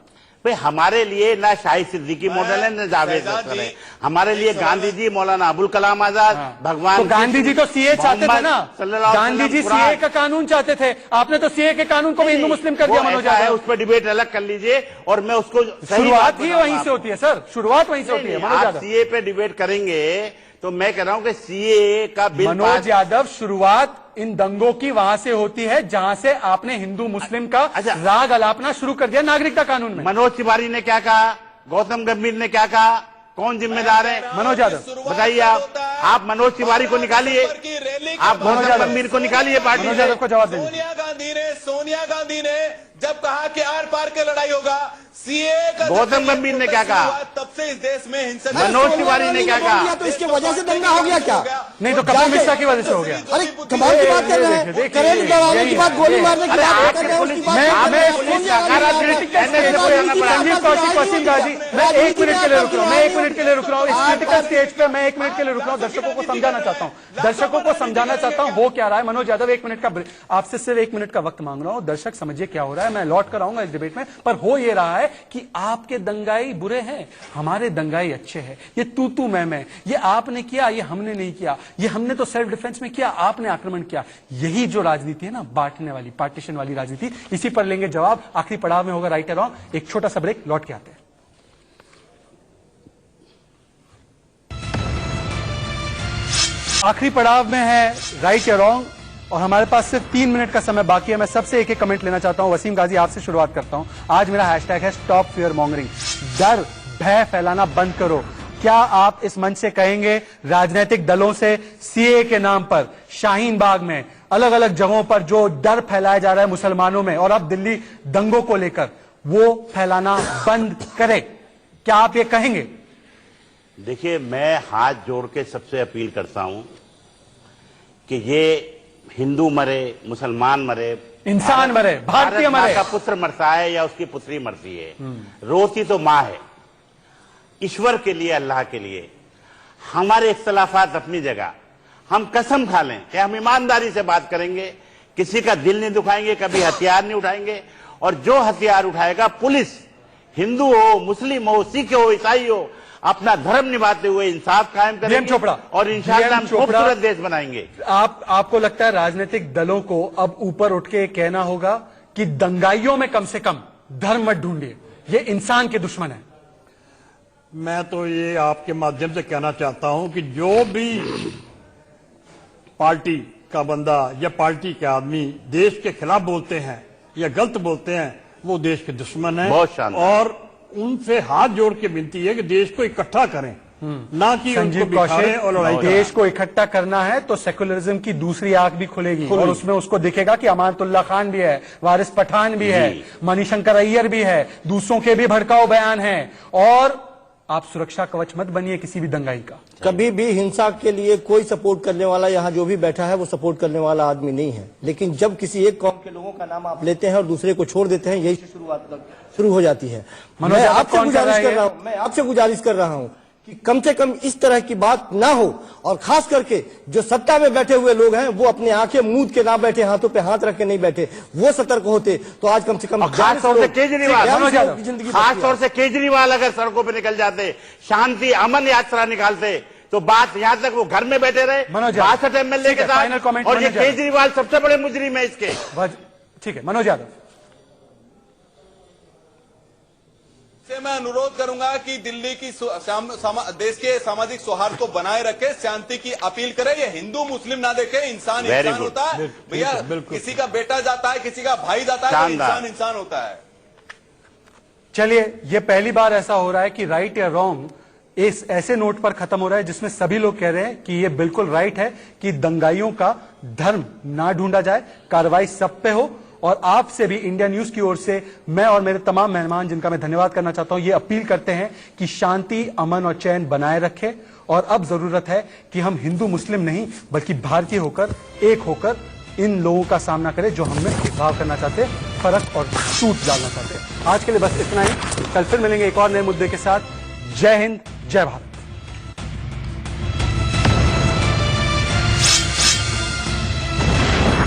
भाई हमारे लिए ना शाहिद सिद्दीकी मॉडल है, ना जावेद अख्तर है। हमारे लिए गांधी जी, मौलाना अबुल कलाम आजाद, भगवान तो गांधी जी तो सीए चाहते थे ना, सल्लल्लाहु अलैहि गांधी जी वसल्लम, सीए का कानून चाहते थे। आपने तो सीए के कानून को भी हिंदू मुस्लिम कर दिया। मनोज यादव, उस पर डिबेट अलग कर लीजिए और मैं उसको शुरुआत ही वहीं से होती है सर, शुरुआत वहीं से होती है। मनोज आप यादव, सीए पे डिबेट करेंगे तो मैं कह रहा हूं कि सीए का बिल मनोज यादव, शुरुआत इन दंगों की वहां से होती है जहां से आपने हिंदू मुस्लिम का अच्छा। राग अलापना शुरू कर दिया नागरिकता कानून में। मनोज तिवारी ने क्या कहा, गौतम गंभीर ने क्या कहा, कौन जिम्मेदार है? मनोज यादव बताइए। आप मनोज तिवारी को निकालिए, आप गौतम गंभीर को निकालिए पार्टी मनोज से। यादव को जवाब दें। सोनिया गांधी ने जब कहा कि आर पार की लड़ाई होगा, सीए का गौतम गंभीर ने क्या कहा? तब से इस देश में हिंसा। मनोज तिवारी ने क्या कहा? तो इसके वजह से दंगा हो गया क्या? नहीं तो कपिल मिश्रा की वजह से हो गया। अरे कमाल की बात कर रहे हैं, करेंट दबाने की बात, गोली मारने की बात कर रहे हैं, उसकी बात कर रहे हैं। संजीव कौशिक, वसीम गाजी, मैं 1 मिनट के लिए रुक रहा हूँ, मैं 1 मिनट के लिए रुक रहा हूँ इस क्रिटिकल स्टेज पे। मैं 1 मिनट के लिए रुक रहा हूँ, दर्शकों को समझाना चाहता हूँ, हो क्या रहा है। मनोज यादव 1 मिनट का, आपसे सिर्फ 1 मिनट का वक्त मांग रहा हूँ। दर्शक समझिए क्या हो रहा है, मैं लौट कर आऊंगा इस डिबेट में। पर हो ये रहा है कि आपके दंगाई बुरे हैं, हमारे दंगाई अच्छे हैं। ये तू मैं, ये आपने किया, ये हमने नहीं किया, ये हमने तो सेल्फ डिफेंस में किया, आपने आक्रमण किया। यही जो राजनीति है ना, बांटने वाली, पार्टीशन वाली राजनीति, इसी पर लेंगे जवाब। आखिरी पड़ाव में होगा राइट और रॉन्ग। एक छोटा सा ब्रेक, लौट के आते हैं। आखिरी पड़ाव में है राइट या रॉन्ग, और हमारे पास सिर्फ 3 मिनट का समय बाकी है। मैं सबसे एक कमेंट लेना चाहता हूं। वसीम गाजी, आपसे शुरुआत करता हूं। आज मेरा हैशटैग है स्टॉप फियर मॉन्गरिंग, डर भय फैलाना बंद करो। क्या आप इस मंच से कहेंगे राजनीतिक दलों से सीए के नाम पर शाहीन बाग में, अलग अलग जगहों पर जो डर फैलाया जा रहा है मुसलमानों में, और अब दिल्ली दंगों को लेकर, वो फैलाना बंद करें? क्या आप ये कहेंगे? देखिए, मैं हाथ जोड़ के सबसे अपील करता हूं, कि ये हिंदू मरे, मुसलमान मरे, इंसान मरे, भारतीय भारत माँ मरे। का पुत्र मरता है या उसकी पुत्री मरती है, रोती तो माँ है। ईश्वर के लिए, अल्लाह के लिए हमारे इख्तलाफात अपनी जगह, हम कसम खा लें कि हम ईमानदारी से बात करेंगे, किसी का दिल नहीं दुखाएंगे, कभी हथियार नहीं उठाएंगे, और जो हथियार उठाएगा पुलिस, हिंदू हो, मुस्लिम हो, सिख हो, ईसाई हो, अपना धर्म निभाते हुए इंसाफ कायम करेंगे चोपड़ा, और इंशाअल्लाह हम चोपड़ा, खूबसूरत देश बनाएंगे। आपको लगता है राजनीतिक दलों को अब ऊपर उठ के कहना होगा कि दंगाइयों में कम से कम धर्म मत ढूंढिए, ये इंसान के दुश्मन है? मैं तो ये आपके माध्यम से कहना चाहता हूं कि जो भी पार्टी का बंदा या पार्टी के आदमी देश के खिलाफ बोलते हैं या गलत बोलते हैं, वो देश के दुश्मन है। बहुत शानदार। और उनसे हाथ जोड़ के विनती है कि देश को इकट्ठा करें, ना कि उनको संजीव बिखारें और लड़ाई कौशिक, देश को इकट्ठा करना है तो सेकुलरिज्म की दूसरी आंख भी खुलेगी और उसमें उसको दिखेगा कि अमानतुल्लाह खान भी है, वारिस पठान भी है, मणिशंकर अय्यर भी है, दूसरों के भी भड़काऊ बयान हैं। और आप सुरक्षा कवच मत बनिए किसी भी दंगाई का। कभी भी हिंसा के लिए कोई सपोर्ट करने वाला यहाँ जो भी बैठा है वो सपोर्ट करने वाला आदमी नहीं है, लेकिन जब किसी एक कौम के लोगों का नाम आप लेते हैं और दूसरे को छोड़ देते हैं, यही से शुरू हो जाती है। मैं आपसे गुजारिश कर रहा हूँ कि कम से कम इस तरह की बात ना हो, और खास करके जो सत्ता में बैठे हुए लोग हैं वो अपने आंखें मूंद के ना बैठे, हाथों पे हाथ रख के नहीं बैठे, वो सतर्क होते तो आज कम से कम खास तौर से केजरीवाल, खास तौर से केजरीवाल अगर सड़कों पे निकल जाते, शांति अमन यात्रा निकालते, तो बात यहां तक वो घर में बैठे रहे 62 एमएलए के साथ, और ये केजरीवाल सबसे बड़े मुजरिम है इसके। ठीक है, मनोज यादव से मैं अनुरोध करूंगा कि दिल्ली की देश के सामाजिक सौहार्द को बनाए रखे, शांति की अपील करे। ये हिंदू मुस्लिम ना देखे, इंसान इंसान होता है भैया। किसी का बेटा जाता है, किसी का भाई जाता है, तो इंसान इंसान होता है। चलिए, ये पहली बार ऐसा हो रहा है कि राइट या रॉन्ग इस ऐसे नोट पर खत्म हो रहा है जिसमें सभी लोग कह रहे हैं कि ये बिल्कुल राइट है कि दंगाइयों का धर्म ना ढूंढा जाए, कार्रवाई सब पे हो। और आपसे भी इंडिया न्यूज की ओर से मैं और मेरे तमाम मेहमान, जिनका मैं धन्यवाद करना चाहता हूं, ये अपील करते हैं कि शांति, अमन और चैन बनाए रखें। और अब जरूरत है कि हम हिंदू मुस्लिम नहीं बल्कि भारतीय होकर, एक होकर इन लोगों का सामना करें जो हमें भेदभाव करना चाहते हैं, फर्क और छूट डालना चाहते हैं। आज के लिए बस इतना ही, कल फिर मिलेंगे एक और नए मुद्दे के साथ। जय हिंद, जय भारत।